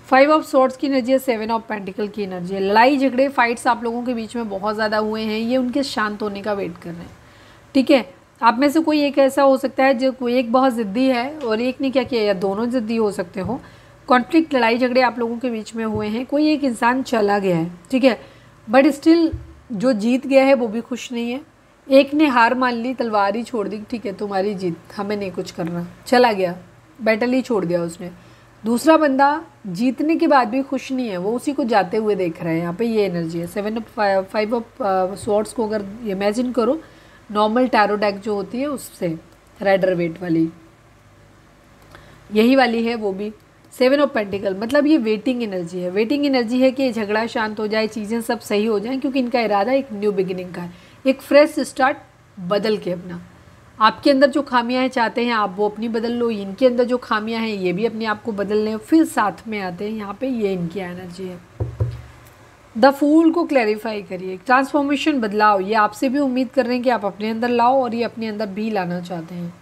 A: 5 ऑफ सॉर्ड्स की एनर्जी है, 7 ऑफ पेंटिकल की एनर्जी है। लड़ाई झगड़े, फाइट्स आप लोगों के बीच में बहुत ज़्यादा हुए हैं, ये उनके शांत होने का वेट कर रहे हैं, ठीक है। आप में से कोई एक ऐसा हो सकता है जो कोई एक बहुत ज़िद्दी है और एक ने क्या किया, या दोनों ज़िद्दी हो सकते हो। कॉन्फ्लिक्ट, लड़ाई झगड़े आप लोगों के बीच में हुए हैं, कोई एक इंसान चला गया है, ठीक है, बट स्टिल जो जीत गया है वो भी खुश नहीं है। एक ने हार मान ली, तलवार ही छोड़ दी, ठीक है तुम्हारी जीत, हमें नहीं कुछ करना, चला गया, बैटल ही छोड़ दिया उसने। दूसरा बंदा जीतने के बाद भी खुश नहीं है, वो उसी को जाते हुए देख रहा है। यहाँ पे ये एनर्जी है। 5 ऑफ स्वॉर्ड्स को अगर इमेजिन करो नॉर्मल टैरो डेक जो होती है उससे, रेडर वेट वाली, यही वाली है वो भी। 7 ऑफ पेंटिकल, मतलब ये वेटिंग एनर्जी है। वेटिंग एनर्जी है कि झगड़ा शांत हो जाए, चीज़ें सब सही हो जाएं, क्योंकि इनका इरादा एक न्यू बिगिनिंग का है, एक फ्रेश स्टार्ट बदल के अपना। आपके अंदर जो खामियां हैं चाहते हैं आप वो अपनी बदल लो, इनके अंदर जो खामियां हैं ये भी अपने आप को बदल लें, फिर साथ में आते हैं। यहाँ पे ये इनकी एनर्जी है। द फूल को क्लैरिफाई करिए, ट्रांसफॉर्मेशन, बदलाव, ये आपसे भी उम्मीद कर रहे हैं कि आप अपने अंदर लाओ और ये अपने अंदर भी लाना चाहते हैं।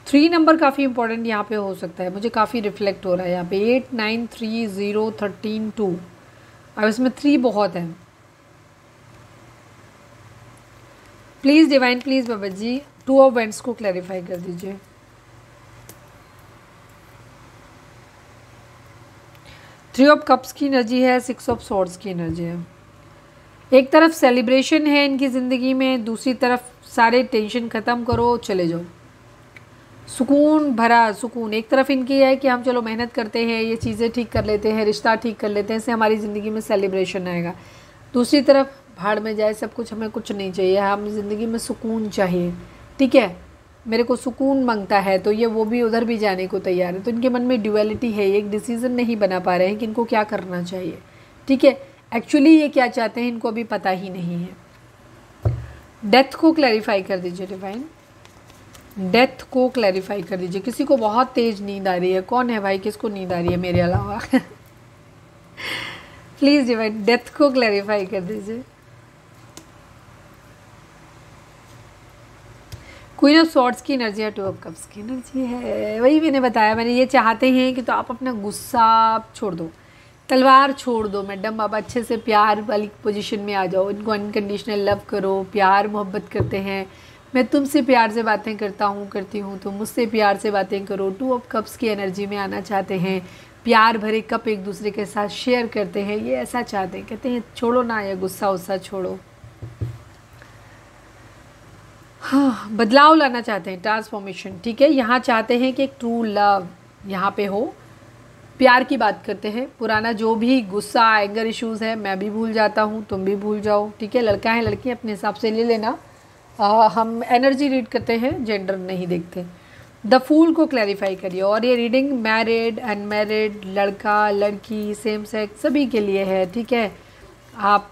A: 3 नंबर काफ़ी इंपॉर्टेंट यहाँ पे हो सकता है, मुझे काफ़ी रिफ्लेक्ट हो रहा है यहाँ पे। 8, 9, 3, 0, 13, 2, अब इसमें 3 बहुत है। Please divine, please Baba ji 2 of wands को क्लैरिफाई कर दीजिए। 3 ऑफ कप्स की एनर्जी है, 6 ऑफ सॉर्ड्स की एनर्जी है। एक तरफ सेलिब्रेशन है इनकी ज़िंदगी में, दूसरी तरफ सारे टेंशन ख़त्म करो चले जाओ, सुकून भरा सुकून। एक तरफ इनकी है कि हम चलो मेहनत करते हैं, ये चीज़ें ठीक कर लेते हैं, रिश्ता ठीक कर लेते हैं, इससे हमारी ज़िंदगी में सेलिब्रेशन आएगा। दूसरी तरफ भाड़ में जाए सब कुछ, हमें कुछ नहीं चाहिए, हमें ज़िंदगी में सुकून चाहिए, ठीक है, मेरे को सुकून मांगता है, तो ये वो भी उधर भी जाने को तैयार है। तो इनके मन में ड्यूअलिटी है, एक डिसीज़न नहीं बना पा रहे हैं कि इनको क्या करना चाहिए, ठीक है, एक्चुअली ये क्या चाहते हैं इनको अभी पता ही नहीं है। डेथ को क्लैरिफाई कर दीजिए डिवाइन, डेथ को क्लैरिफाई कर दीजिए। किसी को बहुत तेज नींद आ रही है, कौन है भाई, किसको नींद आ रही है मेरे अलावा? प्लीज़ डिवाइन डेथ को क्लैरिफाई कर दीजिए। क्वीन ऑफ सॉर्ड्स की एनर्जी है, 2 ऑफ कप्स की एनर्जी है। वही मैंने बताया, मैंने ये चाहते हैं कि तो आप अपना गुस्सा छोड़ दो, तलवार छोड़ दो मैडम, आप अच्छे से प्यार वाली पोजीशन में आ जाओ, इनको अनकंडीशनल लव करो, प्यार मोहब्बत करते हैं, मैं तुमसे प्यार से बातें करता हूँ करती हूँ, तुम मुझसे प्यार से बातें करो। 2 ऑफ कप्स की एनर्जी में आना चाहते हैं, प्यार भरे कप एक दूसरे के साथ शेयर करते हैं, ये ऐसा चाहते हैं, कहते हैं छोड़ो ना ये गुस्सा उस्सा छोड़ो। हाँ, बदलाव लाना चाहते हैं, ट्रांसफॉर्मेशन, ठीक है। यहाँ चाहते हैं कि एक ट्रू लव यहाँ पे हो, प्यार की बात करते हैं, पुराना जो भी गुस्सा एंगर इश्यूज़ है मैं भी भूल जाता हूँ, तुम भी भूल जाओ, ठीक है। लड़का है लड़की अपने हिसाब से ले लेना, हम एनर्जी रीड करते हैं, जेंडर नहीं देखते। द फूल को क्लैरिफाई करिए। और ये रीडिंग मैरिड, अनमैरिड, लड़का लड़की, सेम सेक्स सभी के लिए है, ठीक है। आप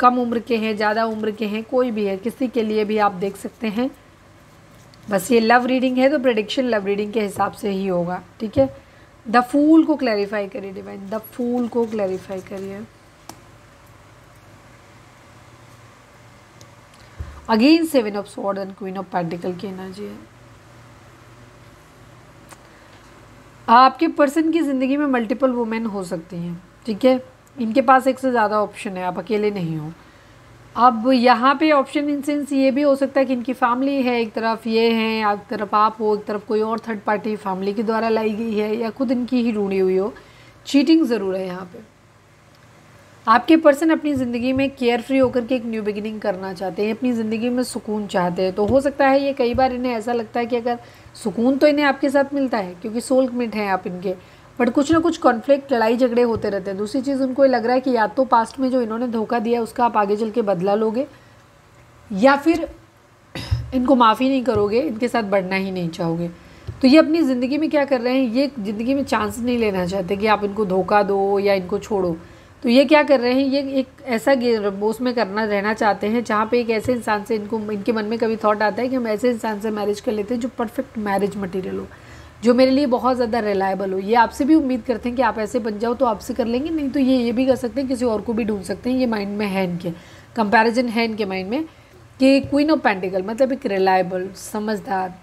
A: कम उम्र के हैं, ज़्यादा उम्र के हैं, कोई भी है, किसी के लिए भी आप देख सकते हैं। बस ये लव रीडिंग है तो प्रेडिक्शन लव रीडिंग के हिसाब से ही होगा, ठीक है। द फूल को क्लैरिफाई करिए डिवाइन, द फूल को क्लैरिफाई करिए। Again 7 of sword and queen of pentacle की एनर्जी है। आपके पर्सन की ज़िंदगी में मल्टीपल वुमेन हो सकती हैं, ठीक है, इनके पास एक से ज़्यादा ऑप्शन है, आप अकेले नहीं हो। अब यहाँ पे ऑप्शन इन सेंस ये भी हो सकता है कि इनकी फैमिली है, एक तरफ ये हैं, एक तरफ आप हो, एक तरफ कोई और थर्ड पार्टी फैमिली के द्वारा लाई गई है, या खुद इनकी ही ढूंढी हुई हो। चीटिंग ज़रूर है यहाँ पे। आपके पर्सन अपनी ज़िंदगी में केयर फ्री होकर के एक न्यू बिगिनिंग करना चाहते हैं, अपनी ज़िंदगी में सुकून चाहते हैं। तो हो सकता है ये कई बार इन्हें ऐसा लगता है कि अगर सुकून तो इन्हें आपके साथ मिलता है क्योंकि सोलमेट हैं आप इनके, बट कुछ ना कुछ कॉन्फ्लिक्ट, लड़ाई झगड़े होते रहते हैं। दूसरी चीज़ उनको लग रहा है कि या तो पास्ट में जो इन्होंने धोखा दिया उसका आप आगे चल के बदला लोगे, या फिर इनको माफ़ी नहीं करोगे, इनके साथ बढ़ना ही नहीं चाहोगे। तो ये अपनी ज़िंदगी में क्या कर रहे हैं, ये ज़िंदगी में चांस नहीं लेना चाहते कि आप इनको धोखा दो या इनको छोड़ो। तो ये क्या कर रहे हैं, ये एक ऐसा बोस में करना रहना चाहते हैं जहाँ पे एक ऐसे इंसान से इनके मन में कभी थॉट आता है कि हम ऐसे इंसान से मैरिज कर लेते हैं जो परफेक्ट मैरिज मटेरियल हो, जो मेरे लिए बहुत ज़्यादा रिलायबल हो। ये आपसे भी उम्मीद करते हैं कि आप ऐसे बन जाओ तो आपसे कर लेंगे, नहीं तो ये भी कर सकते हैं, किसी और को भी ढूंढ सकते हैं। ये माइंड में है इनके, कंपैरिजन है इनके माइंड में कि क्वीन ऑफ पेंटिकल मतलब एक रिलायबल, समझदार,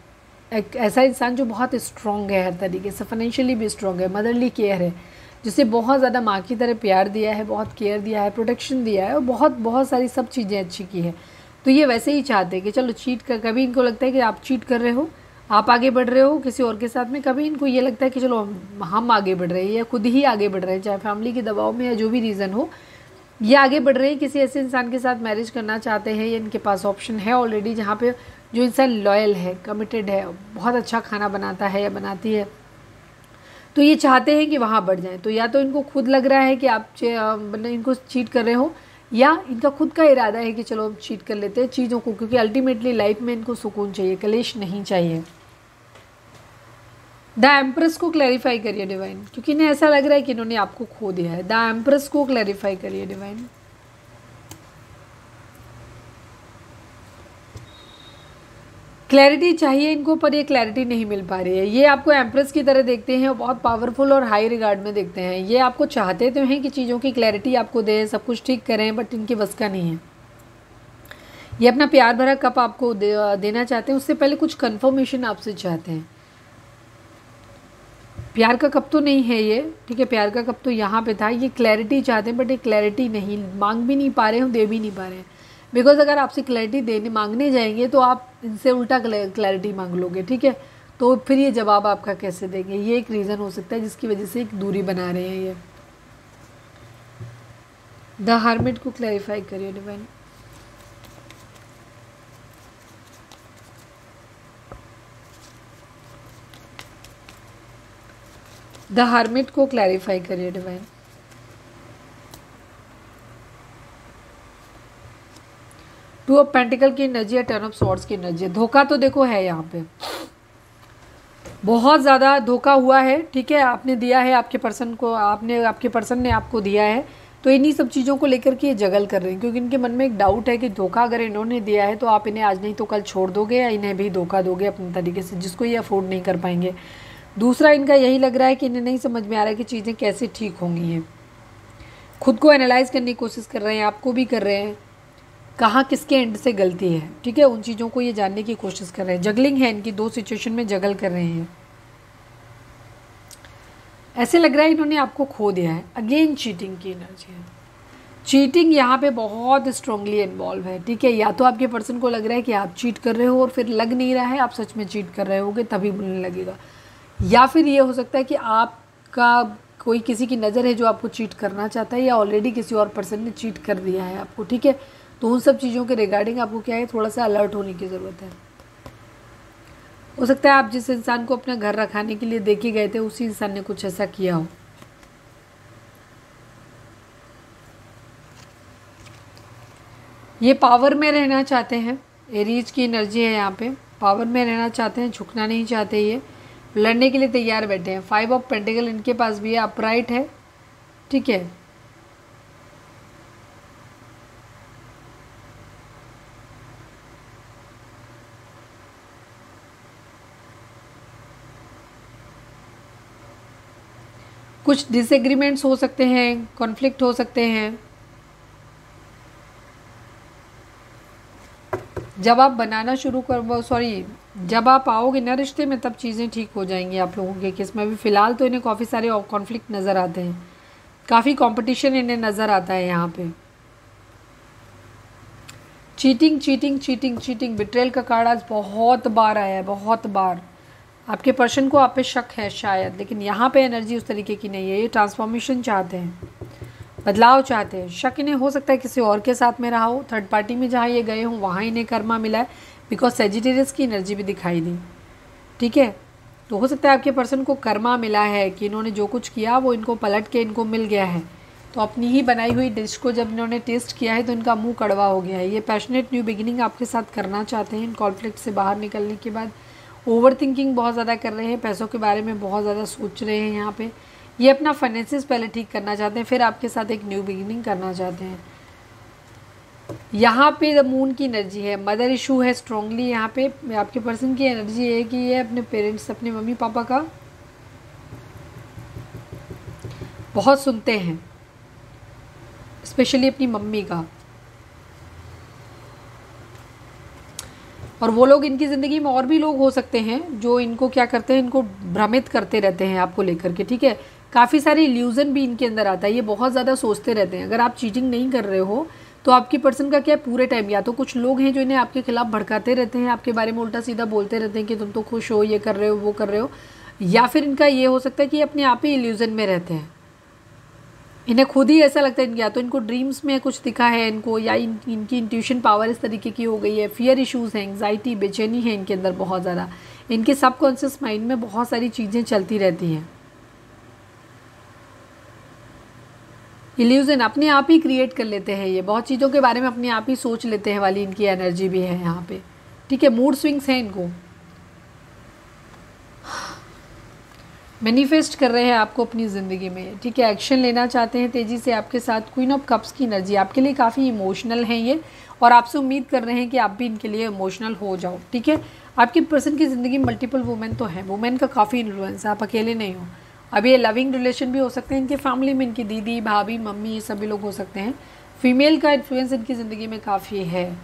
A: एक ऐसा इंसान जो बहुत स्ट्रॉन्ग है हर तरीके से, फाइनेंशियली भी स्ट्रॉन्ग है, मदरली केयर है, जिसे बहुत ज़्यादा माँ की तरह प्यार दिया है, बहुत केयर दिया है, प्रोटेक्शन दिया है और बहुत बहुत सारी सब चीज़ें अच्छी की है। तो तो ये वैसे ही चाहते हैं कि चलो चीट कर, कभी इनको लगता है कि आप चीट कर रहे हो, आप आगे बढ़ रहे हो किसी और के साथ में, कभी इनको ये लगता है कि चलो हम आगे बढ़ रहे हैं या खुद ही आगे बढ़ रहे हैं, चाहे फैमिली के दबाव में या जो भी रीज़न हो, ये आगे बढ़ रहे हैं, किसी ऐसे इंसान के साथ मैरिज करना चाहते हैं, या इनके पास ऑप्शन है ऑलरेडी जहाँ पे जो इंसान लॉयल है, कमिटेड है, बहुत अच्छा खाना बनाता है या बनाती है, तो ये चाहते हैं कि वहाँ बढ़ जाएं। तो या तो इनको खुद लग रहा है कि आप इनको चीट कर रहे हो, या इनका खुद का इरादा है कि चलो हम चीट कर लेते हैं चीज़ों को, क्योंकि अल्टीमेटली लाइफ में इनको सुकून चाहिए, कलेश नहीं चाहिए। द एम्प्रेस को क्लैरिफाई करिए डिवाइन, क्योंकि इन्हें ऐसा लग रहा है कि इन्होंने आपको खो दिया है। द एम्प्रेस को क्लैरिफाई करिए डिवाइन। क्लैरिटी चाहिए इनको, पर ये क्लैरिटी नहीं मिल पा रही है। ये आपको एम्प्रेस की तरह देखते हैं और बहुत पावरफुल और हाई रिगार्ड में देखते हैं। ये आपको चाहते तो हैं कि चीज़ों की क्लैरिटी आपको दें, सब कुछ ठीक करें, बट इनकी बस का नहीं है। ये अपना प्यार भरा कप आपको देना चाहते हैं, उससे पहले कुछ कन्फर्मेशन आपसे चाहते हैं। प्यार का कप तो नहीं है ये, ठीक है, प्यार का कप तो यहाँ पे था। ये क्लैरिटी चाहते हैं, बट ये क्लैरिटी नहीं मांग भी नहीं पा रहे हैं, दे भी नहीं पा रहे हैं। बिकॉज अगर आपसे क्लैरिटी देने मांगने जाएंगे तो आप इनसे उल्टा क्लैरिटी मांग लोगे, ठीक है, तो फिर ये जवाब आपका कैसे देंगे। ये एक रीज़न हो सकता है जिसकी वजह से एक दूरी बना रहे हैं ये। द हर्मिट को क्लैरिफाई करिए डिवाइन। द हर्मिट को क्लैरिफाई करिए डिवाइन। टू ऑफ पेंटिकल की एनर्जी है, टेन ऑफ सॉर्ड्स की एनर्जी है। धोखा तो देखो है यहाँ पे, बहुत ज़्यादा धोखा हुआ है, ठीक है, आपने दिया है आपके पर्सन को, आपके पर्सन ने आपको दिया है। तो इन्हीं सब चीज़ों को लेकर के ये जगल कर रहे हैं, क्योंकि इनके मन में एक डाउट है कि धोखा अगर इन्होंने दिया है तो आप इन्हें आज नहीं तो कल छोड़ दोगे, या इन्हें भी धोखा दोगे अपने तरीके से, जिसको ये अफोर्ड नहीं कर पाएंगे। दूसरा, इनका यही लग रहा है कि इन्हें नहीं समझ में आ रहा है कि चीज़ें कैसे ठीक होंगी। हैं खुद को एनालाइज करने की कोशिश कर रहे हैं, आपको भी कर रहे हैं, कहाँ किसके एंड से गलती है, ठीक है, उन चीज़ों को ये जानने की कोशिश कर रहे हैं। जगलिंग है इनकी, दो सिचुएशन में जगल कर रहे हैं। ऐसे लग रहा है इन्होंने आपको खो दिया है। अगेन चीटिंग की एनर्जी है, चीटिंग यहाँ पे बहुत स्ट्रांगली इन्वॉल्व है, ठीक है। या तो आपके पर्सन को लग रहा है कि आप चीट कर रहे हो और फिर लग नहीं रहा है आप सच में चीट कर रहे होगे, तभी बोलने लगेगा। या फिर ये हो सकता है कि आपका कोई किसी की नज़र है जो आपको चीट करना चाहता है, या ऑलरेडी किसी और पर्सन ने चीट कर दिया है आपको, ठीक है। तो उन सब चीज़ों के रिगार्डिंग आपको क्या है, थोड़ा सा अलर्ट होने की ज़रूरत है। हो सकता है आप जिस इंसान को अपने घर रखाने के लिए देखे गए थे उसी इंसान ने कुछ ऐसा किया हो। ये पावर में रहना चाहते हैं, एरीज की एनर्जी है यहाँ पे, पावर में रहना चाहते हैं, झुकना नहीं चाहते, ये लड़ने के लिए तैयार बैठे हैं। 5 ऑफ पेंटिकल इनके पास भी है, अपराइट है, ठीक है। कुछ डिसएग्रीमेंट्स हो सकते हैं, कॉन्फ्लिक्ट हो सकते हैं। जब आप बनाना शुरू जब आप आओगे ना रिश्ते में, तब चीज़ें ठीक हो जाएंगी आप लोगों के केस में। भी फ़िलहाल तो इन्हें काफ़ी सारे कॉन्फ्लिक्ट नज़र आते हैं, काफ़ी कंपटीशन इन्हें नज़र आता है यहाँ पे। Cheating cheating cheating cheating, betrayal का कार्ड आज बहुत बार आया है, बहुत बार। आपके पर्सन को आप पे शक है शायद, लेकिन यहाँ पे एनर्जी उस तरीके की नहीं है। ये ट्रांसफॉर्मेशन चाहते हैं, बदलाव चाहते हैं। शक इन्हें हो सकता है किसी और के साथ में रहा हो, थर्ड पार्टी में जहाँ ये गए हों वहाँ इन्हें कर्मा मिला है, बिकॉज सेजिटेरियस की एनर्जी भी दिखाई दी, ठीक है। तो हो सकता है आपके पर्सन को कर्मा मिला है कि इन्होंने जो कुछ किया वो इनको पलट के इनको मिल गया है। तो अपनी ही बनाई हुई डिश को जब इन्होंने टेस्ट किया है तो इनका मुंह कड़वा हो गया है। ये पैशनेट न्यू बिगिनिंग आपके साथ करना चाहते हैं इन कॉन्फ्लिक्ट से बाहर निकलने के बाद। ओवर थिंकिंग बहुत ज़्यादा कर रहे हैं, पैसों के बारे में बहुत ज़्यादा सोच रहे हैं यहाँ पे। ये अपना फाइनेंसिस पहले ठीक करना चाहते हैं, फिर आपके साथ एक न्यू बिगिनिंग करना चाहते हैं। यहाँ पे द मून की एनर्जी है, मदर इशू है स्ट्रांगली। यहाँ पे आपके पर्सन की एनर्जी है कि ये अपने पेरेंट्स, अपने मम्मी पापा का बहुत सुनते हैं, स्पेशली अपनी मम्मी का। और वो लोग, इनकी ज़िंदगी में और भी लोग हो सकते हैं जो इनको क्या करते हैं, इनको भ्रमित करते रहते हैं आपको लेकर के, ठीक है। काफ़ी सारी इल्यूज़न भी इनके अंदर आता है, ये बहुत ज़्यादा सोचते रहते हैं। अगर आप चीटिंग नहीं कर रहे हो तो तो आपकी पर्सन का क्या है, पूरे टाइम या तो कुछ लोग हैं जो इन्हें आपके खिलाफ भड़काते रहते हैं, आपके बारे में उल्टा सीधा बोलते रहते हैं कि तुम तो खुश हो, ये कर रहे हो, वो कर रहे हो, या फिर इनका ये हो सकता है कि अपने आप ही इल्यूजन में रहते हैं। इन्हें खुद ही ऐसा लगता है, या तो इनको ड्रीम्स में कुछ दिखा है इनको, या इनकी इंट्यूशन पावर इस तरीके की हो गई है, फियर इश्यूज़ हैं, एंग्जाइटी, बेचैनी है इनके अंदर बहुत ज़्यादा, इनके सबकॉन्शियस माइंड में बहुत सारी चीज़ें चलती रहती हैं। इल्यूजन अपने आप ही क्रिएट कर लेते हैं, ये बहुत चीज़ों के बारे में अपने आप ही सोच लेते हैं वाली इनकी एनर्जी भी है यहाँ पे, ठीक है। मूड स्विंग्स हैं इनको, मैनिफेस्ट कर रहे हैं आपको अपनी ज़िंदगी में, ठीक है। एक्शन लेना चाहते हैं तेज़ी से आपके साथ। क्वीन ऑफ कप्स की एनर्जी आपके लिए काफ़ी इमोशनल है ये, और आपसे उम्मीद कर रहे हैं कि आप भी इनके लिए इमोशनल हो जाओ, ठीक है। आपकी पर्सन की ज़िंदगी में मल्टीपल वुमेन तो है, वुमेन का काफ़ी इन्फ्लुएंस है, आप अकेले नहीं हो। अब ये लविंग रिलेशन भी हो सकते हैं इनके फैमिली में, इनकी दीदी, भाभी, मम्मी, ये सभी लोग हो सकते हैं। फीमेल का इन्फ्लुएंस इनकी ज़िंदगी में काफ़ी है,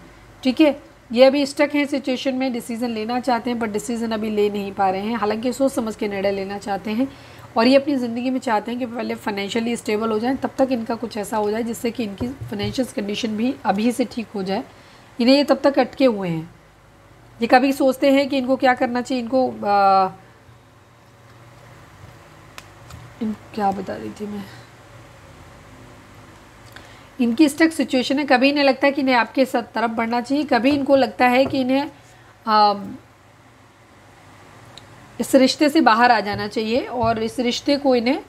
A: ठीक है। ये अभी स्टक हैं सिचुएशन में, डिसीजन लेना चाहते हैं बट डिसीजन अभी ले नहीं पा रहे हैं, हालांकि सोच समझ के निर्णय लेना चाहते हैं, और ये अपनी ज़िंदगी में चाहते हैं कि पहले फाइनेंशियली स्टेबल हो जाएं, तब तक इनका कुछ ऐसा हो जाए जिससे कि इनकी फाइनेंशियल कंडीशन भी अभी से ठीक हो जाए। इन्हें ये तब तक अटके हुए हैं, ये कभी सोचते हैं कि इनको क्या करना चाहिए, इनको क्या बता रही थी मैं, इनकी स्टक सिचुएशन है। कभी इन्हें लगता है कि इन्हें आपके साथ तरफ बढ़ना चाहिए, कभी इनको लगता है कि इन्हें इस रिश्ते से बाहर आ जाना चाहिए और इस रिश्ते को इन्हें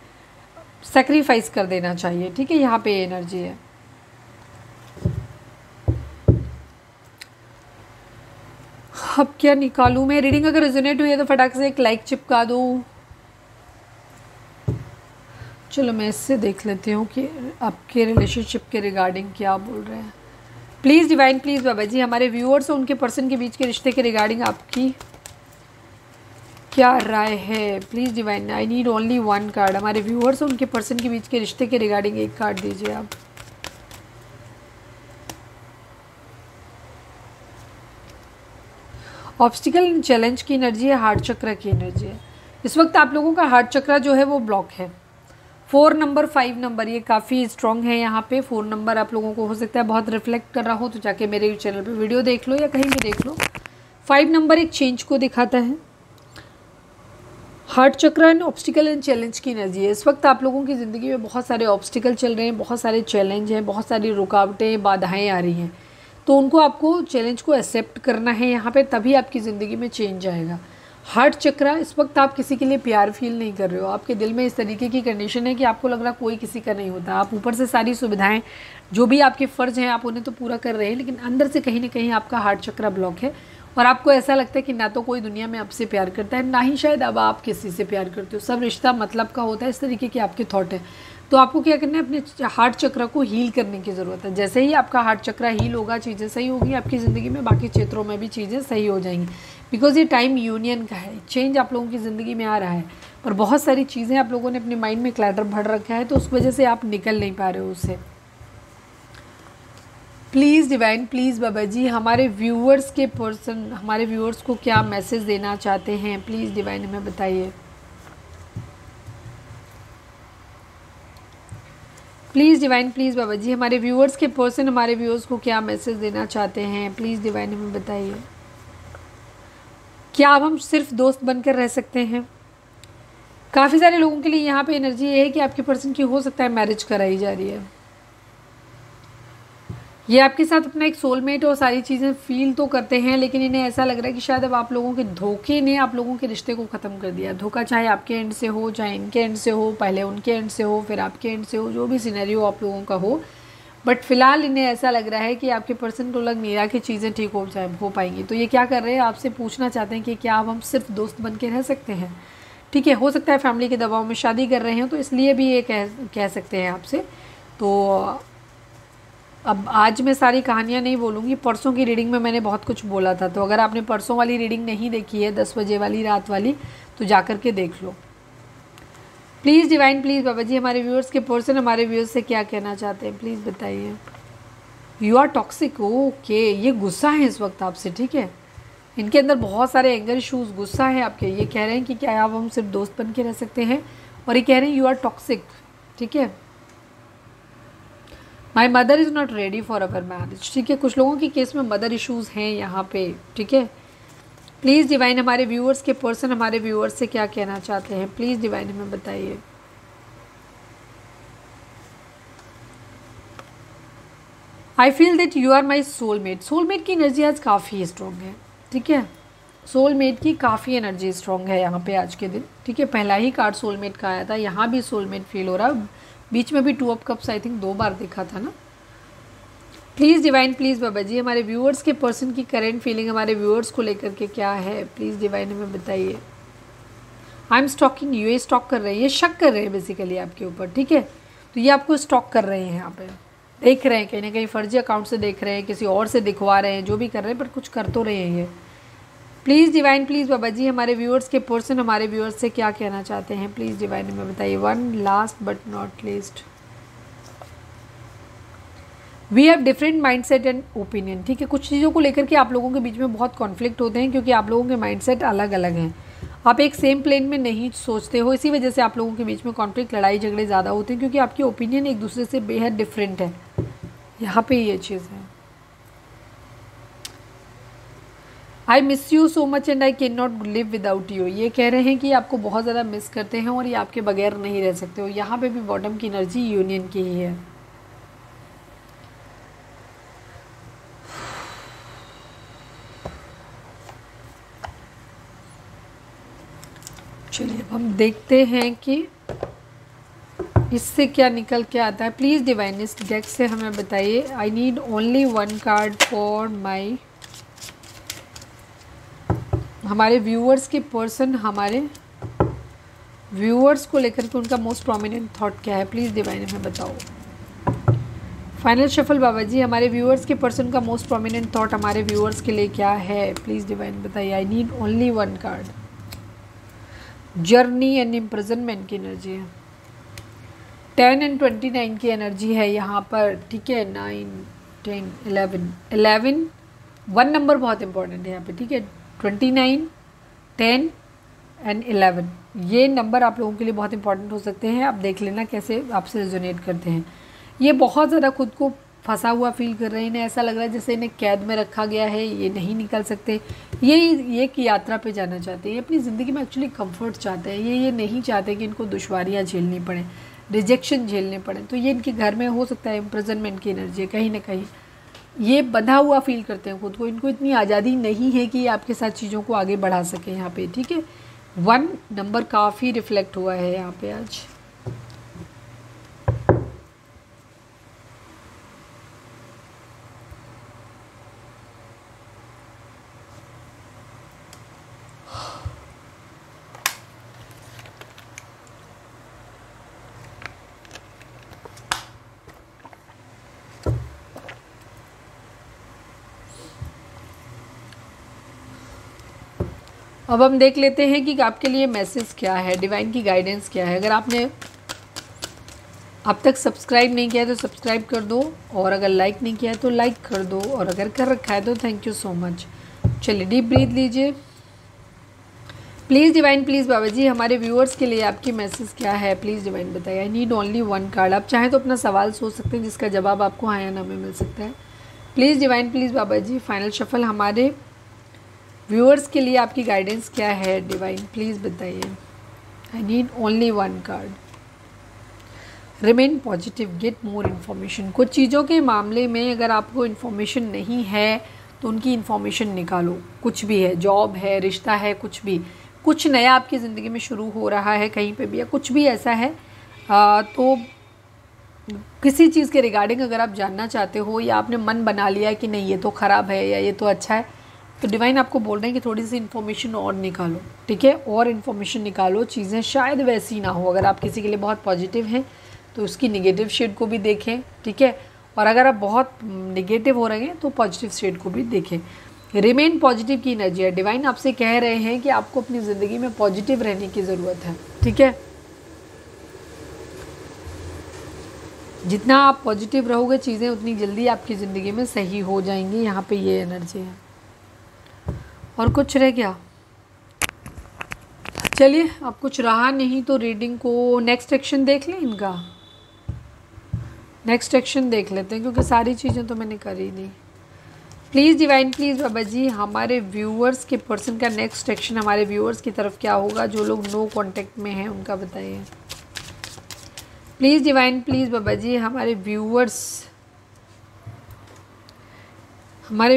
A: सेक्रीफाइस कर देना चाहिए, ठीक है। यहाँ पे एनर्जी है। अब क्या निकालूं मैं, रीडिंग अगर रेजोनेट हुई है तो फटाक से एक लाइक चिपका दो। चलो मैं इससे देख लेती हूँ कि आपके रिलेशनशिप के रिगार्डिंग क्या बोल रहे हैं। प्लीज़ डिवाइन, प्लीज़ बाबा जी, हमारे व्यूअर्स और उनके पर्सन के बीच के रिश्ते के रिगार्डिंग आपकी क्या राय है। Please divine, I need only one card. हमारे व्यूअर्स और उनके पर्सन के बीच के रिश्ते के रिगार्डिंग एक कार्ड दीजिए आप। ऑब्स्टिकल एंड चैलेंज की एनर्जी है, हार्ट चक्र की एनर्जी है। इस वक्त आप लोगों का हार्ट चक्र जो है वो ब्लॉक है। 4 नंबर, 5 नंबर, ये काफ़ी स्ट्रॉन्ग है यहाँ पे। 4 नंबर आप लोगों को हो सकता है बहुत रिफ्लेक्ट कर रहा हो, तो जाके मेरे चैनल पे वीडियो देख लो या कहीं भी देख लो। 5 नंबर एक चेंज को दिखाता है। हार्ट चक्र एंड ऑब्स्टिकल एंड चैलेंज की एनर्जी है। इस वक्त आप लोगों की ज़िंदगी में बहुत सारे ऑब्स्टिकल चल रहे हैं, बहुत सारे चैलेंज हैं, बहुत सारी रुकावटें, बाधाएँ आ रही हैं, तो उनको आपको चैलेंज को एक्सेप्ट करना है यहाँ पे, तभी आपकी ज़िंदगी में चेंज आएगा। हार्ट चक्र, इस वक्त आप किसी के लिए प्यार फील नहीं कर रहे हो, आपके दिल में इस तरीके की कंडीशन है कि आपको लग रहा कोई किसी का नहीं होता। आप ऊपर से सारी सुविधाएं, जो भी आपके फ़र्ज़ हैं, आप उन्हें तो पूरा कर रहे हैं, लेकिन अंदर से कहीं ना कहीं आपका हार्ट चक्र ब्लॉक है, और आपको ऐसा लगता है कि ना तो कोई दुनिया में आपसे प्यार करता है, ना ही शायद अब आप किसी से प्यार करते हो, सब रिश्ता मतलब का होता है। इस तरीके के आपके थॉट है। तो आपको क्या करना है, अपने हार्ट चक्र को हील करने की ज़रूरत है। जैसे ही आपका हार्ट चक्र हील होगा, चीज़ें सही होगी आपकी ज़िंदगी में, बाकी क्षेत्रों में भी चीज़ें सही हो जाएंगी। बिकॉज ये टाइम यूनियन का है, चेंज आप लोगों की ज़िंदगी में आ रहा है, पर बहुत सारी चीज़ें आप लोगों ने अपने माइंड में क्लैटर भर रखा है, तो उस वजह से आप निकल नहीं पा रहे हो उससे। प्लीज़ डिवाइन, प्लीज़ बाबा जी, हमारे व्यूअर्स के पर्सन, हमारे व्यूअर्स को क्या मैसेज देना चाहते हैं, प्लीज़ डिवाइन हमें बताइए। प्लीज़ डिवाइन, प्लीज़ बाबा जी, हमारे व्यूअर्स के पर्सन हमारे व्यूअर्स को क्या मैसेज देना चाहते हैं, प्लीज़ डिवाइन हमें बताइए। क्या अब हम सिर्फ दोस्त बनकर रह सकते हैं? काफ़ी सारे लोगों के लिए यहाँ पे एनर्जी ये है कि आपके पर्सन की हो सकता है मैरिज कराई जा रही है। ये आपके साथ अपना एक सोलमेट और सारी चीज़ें फील तो करते हैं, लेकिन इन्हें ऐसा लग रहा है कि शायद अब आप लोगों के धोखे ने आप लोगों के रिश्ते को ख़त्म कर दिया। धोखा चाहे आपके एंड से हो, चाहे इनके एंड से हो, पहले उनके एंड से हो, फिर आपके एंड से हो, जो भी सिनेरियो आप लोगों का हो, बट फिलहाल इन्हें ऐसा लग रहा है कि आपके पर्सन को लग नहीं रहा कि चीज़ें ठीक हो पाएंगी। तो ये क्या कर रहे हैं, आपसे पूछना चाहते हैं कि क्या अब हम सिर्फ दोस्त बन के रह सकते हैं। ठीक है, हो सकता है फैमिली के दबाव में शादी कर रहे हैं, तो इसलिए भी ये कह सकते हैं आपसे। तो अब आज मैं सारी कहानियाँ नहीं बोलूँगी, परसों की रीडिंग में मैंने बहुत कुछ बोला था, तो अगर आपने परसों वाली रीडिंग नहीं देखी है 10 बजे वाली रात वाली, तो जाकर के देख लो। प्लीज़ डिवाइन, प्लीज़ बाबा जी, हमारे व्यूअर्स के पर्सन हमारे व्यूअर्स से क्या कहना चाहते हैं, प्लीज़ बताइए। यू आर टॉक्सिक, ओके, ये गुस्सा है इस वक्त आपसे, ठीक है। इनके अंदर बहुत सारे एंगर इशूज़, गुस्सा है आपके। ये कह रहे हैं कि क्या आप हम सिर्फ दोस्त बन के रह सकते हैं, और ये कह रहे हैं यू आर टॉक्सिक, ठीक है। My mother is not ready for our marriage. ठीक है, कुछ लोगों के केस में मदर इश्यूज़ हैं यहाँ पे। ठीक है, प्लीज़ डिवाइन हमारे व्यूअर्स के पर्सन हमारे व्यूअर्स से क्या कहना चाहते हैं, प्लीज़ डिवाइन हमें बताइए। I feel that you are my soulmate. Soulmate की एनर्जी आज काफ़ी स्ट्रॉन्ग है। ठीक है, सोलमेट की काफ़ी एनर्जी स्ट्रॉन्ग है यहाँ पे आज के दिन। ठीक है, पहला ही कार्ड सोलमेट का आया था, यहाँ भी सोलमेट फील हो रहा है। बीच में भी 2 ऑफ कप्स आई थिंक 2 बार देखा था ना। प्लीज़ डिवाइन, प्लीज़ बाबा जी हमारे व्यूअर्स के पर्सन की करेंट फीलिंग हमारे व्यूअर्स को लेकर के क्या है, प्लीज़ डिवाइन हमें बताइए। आई एम स्टॉकिंग यू, ये स्टॉक कर रहे हैं, ये शक कर रहे हैं बेसिकली आपके ऊपर। ठीक है, तो ये आपको स्टॉक कर रहे हैं, यहाँ पे देख रहे हैं, कहीं ना कहीं फर्जी अकाउंट से देख रहे हैं, किसी और से दिखवा रहे हैं, जो भी कर रहे हैं, पर कुछ कर तो रहे हैं ये। प्लीज़ डिवाइन, प्लीज़ बाबा जी हमारे व्यूअर्स के पर्सन हमारे व्यूअर्स से क्या कहना चाहते हैं, प्लीज़ डिवाइन हमें बताइए। One last but not least, we have different mindset and opinion. ठीक है, कुछ चीज़ों को लेकर के आप लोगों के बीच में बहुत कॉन्फ्लिक्ट होते हैं, क्योंकि आप लोगों के माइंडसेट अलग अलग हैं। आप एक सेम प्लेन में नहीं सोचते हो, इसी वजह से आप लोगों के बीच में कॉन्फ्लिक्ट, लड़ाई झगड़े ज़्यादा होते हैं, क्योंकि आपकी ओपिनियन एक दूसरे से बेहद डिफरेंट है। यहाँ पे ये चीज़ है। I miss you so much and I can not live without you. ये कह रहे हैं कि आपको बहुत ज़्यादा मिस करते हैं और ये आपके बगैर नहीं रह सकते हो। यहाँ पे भी बॉटम की एनर्जी यूनियन की ही है। चलिए अब हम देखते हैं कि इससे क्या निकल के आता है। प्लीज़ डिवाइन इस डेक से हमें बताइए। I need only 1 card for my, हमारे व्यूअर्स के पर्सन हमारे व्यूअर्स को लेकर के उनका मोस्ट प्रोमिनेंट थॉट क्या है, प्लीज़ डिवाइन हमें बताओ। फाइनल शफल बाबा जी हमारे व्यूअर्स के पर्सन का मोस्ट प्रोमिनेंट थॉट हमारे व्यूअर्स के लिए क्या है, प्लीज़ डिवाइन बताइए। I need only 1 card. Journey and imprisonment की एनर्जी है, 10 एंड 29 की एनर्जी है यहाँ पर। ठीक है, 9 10 11 1 नंबर बहुत इंपॉर्टेंट है यहाँ पे। ठीक है, 29 10 एंड 11 ये नंबर आप लोगों के लिए बहुत इंपॉर्टेंट हो सकते हैं। आप देख लेना कैसे आपसे रेजोनेट करते हैं। ये बहुत ज़्यादा खुद को फंसा हुआ फील कर रहे हैं, इन्हें ऐसा लग रहा है जैसे इन्हें कैद में रखा गया है, ये नहीं निकल सकते। ये एक यात्रा पे जाना चाहते हैं, अपनी ज़िंदगी में एक्चुअली कंफर्ट चाहते हैं। ये नहीं चाहते कि इनको दुश्वारियाँ झेलनी पड़े, रिजेक्शन झेलने पड़े। तो ये इनके घर में हो सकता है इम्प्रिजनमेंट की एनर्जी है, कहीं ना कहीं ये बंधा हुआ फील करते हैं खुद को। इनको इतनी आज़ादी नहीं है कि आपके साथ चीज़ों को आगे बढ़ा सकें यहाँ पे। ठीक है, 1 नंबर काफ़ी रिफ्लेक्ट हुआ है यहाँ पे आज। अब हम देख लेते हैं कि आपके लिए मैसेज क्या है, डिवाइन की गाइडेंस क्या है। अगर आपने अब तक सब्सक्राइब नहीं किया है तो सब्सक्राइब कर दो, और अगर लाइक नहीं किया है तो लाइक कर दो, और अगर कर रखा है तो थैंक यू सो मच। चलिए डीप ब्रीथ लीजिए। प्लीज़ डिवाइन, प्लीज़ बाबा जी हमारे व्यूअर्स के लिए आपकी मैसेज क्या है, प्लीज़ डिवाइन बताइए। I need only 1 card. आप चाहें तो अपना सवाल सोच सकते हैं जिसका जवाब आपको हाँ या ना में मिल सकता है। Please divine, please Baba ji final shuffle हमारे व्यूअर्स के लिए आपकी गाइडेंस क्या है, डिवाइन प्लीज़ बताइए। I need only 1 card. Remain positive, get more information. कुछ चीज़ों के मामले में अगर आपको इन्फॉर्मेशन नहीं है तो उनकी इन्फॉर्मेशन निकालो। कुछ भी है, जॉब है, रिश्ता है, कुछ भी, कुछ नया आपकी ज़िंदगी में शुरू हो रहा है कहीं पे भी, या कुछ भी ऐसा है तो किसी चीज़ के रिगार्डिंग अगर आप जानना चाहते हो, या आपने मन बना लिया है कि नहीं ये तो ख़राब है या ये तो अच्छा है, तो डिवाइन आपको बोल रहे हैं कि थोड़ी सी इन्फॉर्मेशन और निकालो। ठीक है, और इन्फॉर्मेशन निकालो। चीज़ें शायद वैसी ना हो। अगर आप किसी के लिए बहुत पॉजिटिव हैं तो उसकी निगेटिव शेड को भी देखें। ठीक है, और अगर आप बहुत निगेटिव हो रहे हैं तो पॉजिटिव शेड को भी देखें। रिमेन पॉजिटिव की एनर्जी है। डिवाइन आपसे कह रहे हैं कि आपको अपनी ज़िंदगी में पॉजिटिव रहने की ज़रूरत है। ठीक है, जितना आप पॉजिटिव रहोगे चीज़ें उतनी जल्दी आपकी ज़िंदगी में सही हो जाएंगी। यहाँ पे ये एनर्जी है। और कुछ रह गया? चलिए, अब कुछ रहा नहीं तो रीडिंग को नेक्स्ट सेक्शन देख लें इनका। नेक्स्ट एक्शन देख लेते हैं क्योंकि सारी चीज़ें तो मैंने करी नहीं। प्लीज़ डिवाइन प्लीज़ बाबा जी हमारे व्यूअर्स के पर्सन का नेक्स्ट एक्शन हमारे व्यूअर्स की तरफ क्या होगा, जो लोग नो कांटेक्ट में हैं उनका बताइए। प्लीज़ डिवाइन प्लीज़ बाबा जी हमारे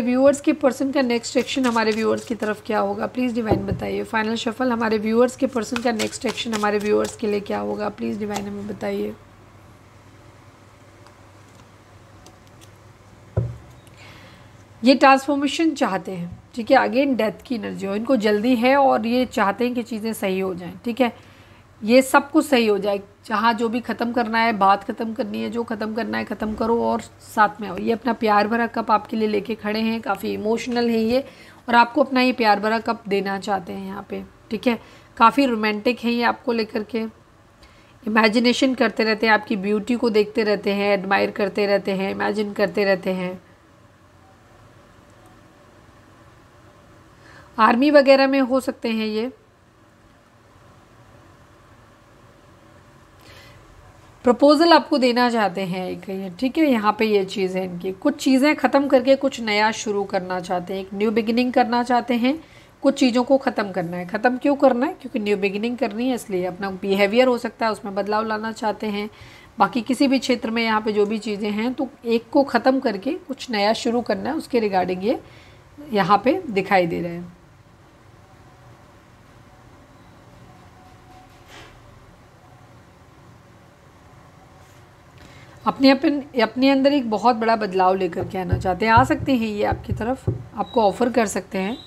A: व्यूअर्स के पर्सन का नेक्स्ट एक्शन हमारे व्यूअर्स की तरफ क्या होगा, प्लीज़ डिवाइन बताइए। फाइनल शफल हमारे व्यूअर्स के पर्सन का नेक्स्ट एक्शन हमारे व्यूअर्स के लिए क्या होगा, प्लीज़ डिवाइन हमें बताइए। ये ट्रांसफॉर्मेशन चाहते हैं, ठीक है, अगेन डेथ की एनर्जी हो, इनको जल्दी है और ये चाहते हैं कि चीज़ें सही हो जाएं, ठीक है, ये सब कुछ सही हो जाए, जहाँ जो भी ख़त्म करना है, बात ख़त्म करनी है, जो ख़त्म करना है ख़त्म करो और साथ में आओ। ये अपना प्यार भरा कप आपके लिए लेके खड़े हैं, काफ़ी इमोशनल है ये और आपको अपना ये प्यार भरा कप देना चाहते हैं यहाँ पे, ठीक है, काफ़ी रोमांटिक है ये आपको लेकर के, इमेजिनेशन करते रहते हैं, आपकी ब्यूटी को देखते रहते हैं, एडमायर करते रहते हैं, इमेजिन करते रहते हैं। आर्मी वगैरह में हो सकते हैं ये। प्रपोजल आपको देना चाहते हैं एक ये, ठीक है, यहाँ पे ये चीज़ है इनकी, कुछ चीज़ें ख़त्म करके कुछ नया शुरू करना चाहते हैं, एक न्यू बिगिनिंग करना चाहते हैं, कुछ चीज़ों को ख़त्म करना है। ख़त्म क्यों करना है, क्योंकि न्यू बिगिनिंग करनी है, इसलिए अपना बिहेवियर हो सकता है उसमें बदलाव लाना चाहते हैं। बाकी किसी भी क्षेत्र में यहाँ पे जो भी चीज़ें हैं तो एक को ख़त्म करके कुछ नया शुरू करना है, उसके रिगार्डिंग ये यहाँ पे दिखाई दे रहे हैं। अपने अंदर एक बहुत बड़ा बदलाव लेकर के आना चाहते हैं। आ सकते हैं ये आपकी तरफ, आपको ऑफ़र कर सकते हैं,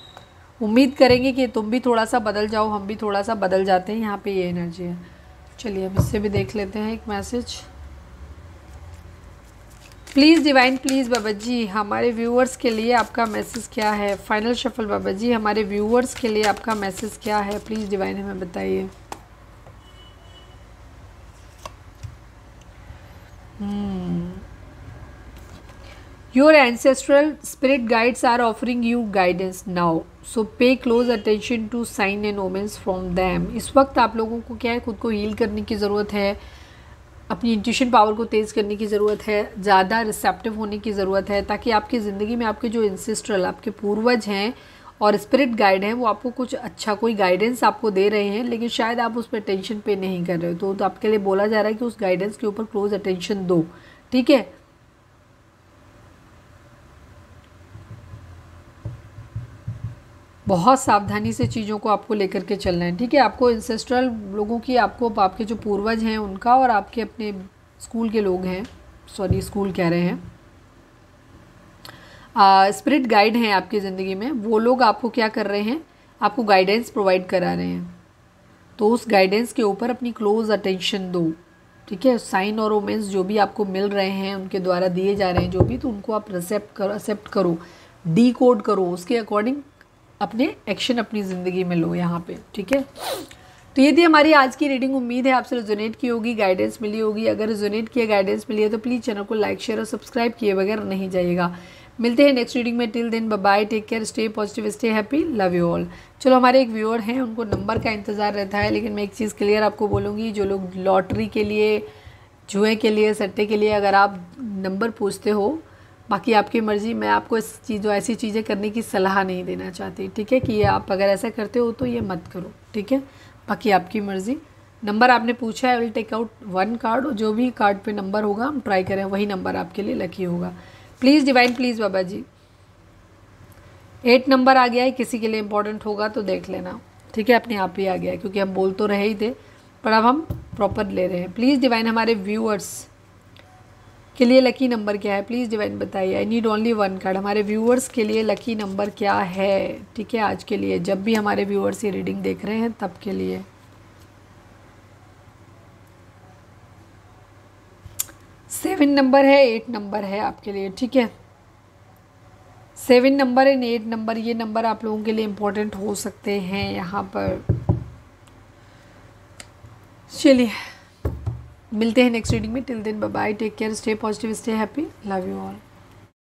A: उम्मीद करेंगे कि तुम भी थोड़ा सा बदल जाओ, हम भी थोड़ा सा बदल जाते हैं, यहाँ पे ये एनर्जी है। चलिए हम इससे भी देख लेते हैं एक message. Please divine please Baba जी हमारे व्यूअर्स के लिए आपका मैसेज क्या है। फाइनल शफल बाबा जी हमारे व्यूअर्स के लिए आपका मैसेज क्या है, प्लीज़ डिवाइन हमें बताइए। Your ancestral spirit guides are offering you guidance now, so pay close attention to sign and omens from them। इस वक्त आप लोगों को क्या है, खुद को हील करने की ज़रूरत है, अपनी इंट्यूशन पावर को तेज़ करने की ज़रूरत है, ज़्यादा रिसेप्टिव होने की ज़रूरत है, ताकि आपकी ज़िंदगी में आपके जो एंसेस्ट्रल आपके पूर्वज हैं और स्पिरिट गाइड हैं वो आपको कुछ अच्छा कोई गाइडेंस आपको दे रहे हैं, लेकिन शायद आप उस पर टेंशन पे नहीं कर रहे हो, तो आपके लिए बोला जा रहा है कि उस गाइडेंस के ऊपर क्लोज अटेंशन दो, ठीक है। बहुत सावधानी से चीज़ों को आपको लेकर के चलना है, ठीक है। आपको इंसेस्ट्रल लोगों की, आपको आपके जो पूर्वज हैं उनका और आपके अपने स्कूल के लोग हैं, सॉरी स्कूल कह रहे हैं, स्पिरिट गाइड हैं आपकी ज़िंदगी में, वो लोग आपको क्या कर रहे हैं, आपको गाइडेंस प्रोवाइड करा रहे हैं, तो उस गाइडेंस के ऊपर अपनी क्लोज अटेंशन दो, ठीक है। साइन और ओमेंस जो भी आपको मिल रहे हैं, उनके द्वारा दिए जा रहे हैं जो भी, तो उनको आप एक्सेप्ट करो, डी कोड करो, उसके अकॉर्डिंग अपने एक्शन अपनी ज़िंदगी में लो यहाँ पे, ठीक है। तो ये थी हमारी आज की रीडिंग, उम्मीद है आपसे रेजोनेट की होगी, गाइडेंस मिली होगी। अगर रेजोनेट किया, गाइडेंस मिली है तो प्लीज़ चैनल को लाइक शेयर और सब्सक्राइब किए बगैर नहीं जाइएगा। मिलते हैं नेक्स्ट रीडिंग में, till then bye bye, take care, stay positive, stay happy, love you all. चलो हमारे एक व्यूअर हैं, उनको नंबर का इंतज़ार रहता है, लेकिन मैं एक चीज़ क्लियर आपको बोलूँगी, जो लोग लॉटरी के लिए, जुए के लिए, सट्टे के लिए अगर आप नंबर पूछते हो, बाकी आपकी मर्ज़ी, मैं आपको इस चीज़ ऐसी चीज़ें करने की सलाह नहीं देना चाहती, ठीक है, कि आप अगर ऐसा करते हो तो ये मत करो, ठीक है, बाकी आपकी मर्ज़ी। नंबर आपने पूछा है, विल टेक आउट 1 कार्ड, और जो भी कार्ड पे नंबर होगा हम ट्राई करें वही नंबर आपके लिए लकी होगा। Please divine please Baba ji, 8 number आ गया है, किसी के लिए इंपॉर्टेंट होगा तो देख लेना, ठीक है, अपने आप ही आ गया है, क्योंकि हम बोल तो रहे ही थे, पर अब हम प्रॉपर ले रहे हैं। प्लीज़ डिवाइन हमारे व्यूअर्स के लिए लकी नंबर क्या है, प्लीज़ डिवाइन बताइए। I need only 1 card. हमारे व्यूअर्स के लिए लकी नंबर क्या है, ठीक है, आज के लिए, जब भी हमारे व्यूअर्स ये रीडिंग देख रहे हैं तब के लिए। सेवन नंबर है, 8 नंबर है आपके लिए, ठीक है, 7 नंबर एंड 8 नंबर, ये नंबर आप लोगों के लिए इम्पोर्टेंट हो सकते हैं यहाँ पर। चलिए मिलते हैं नेक्स्ट रीडिंग में, till then bye bye, take care, stay positive, stay happy, love you all.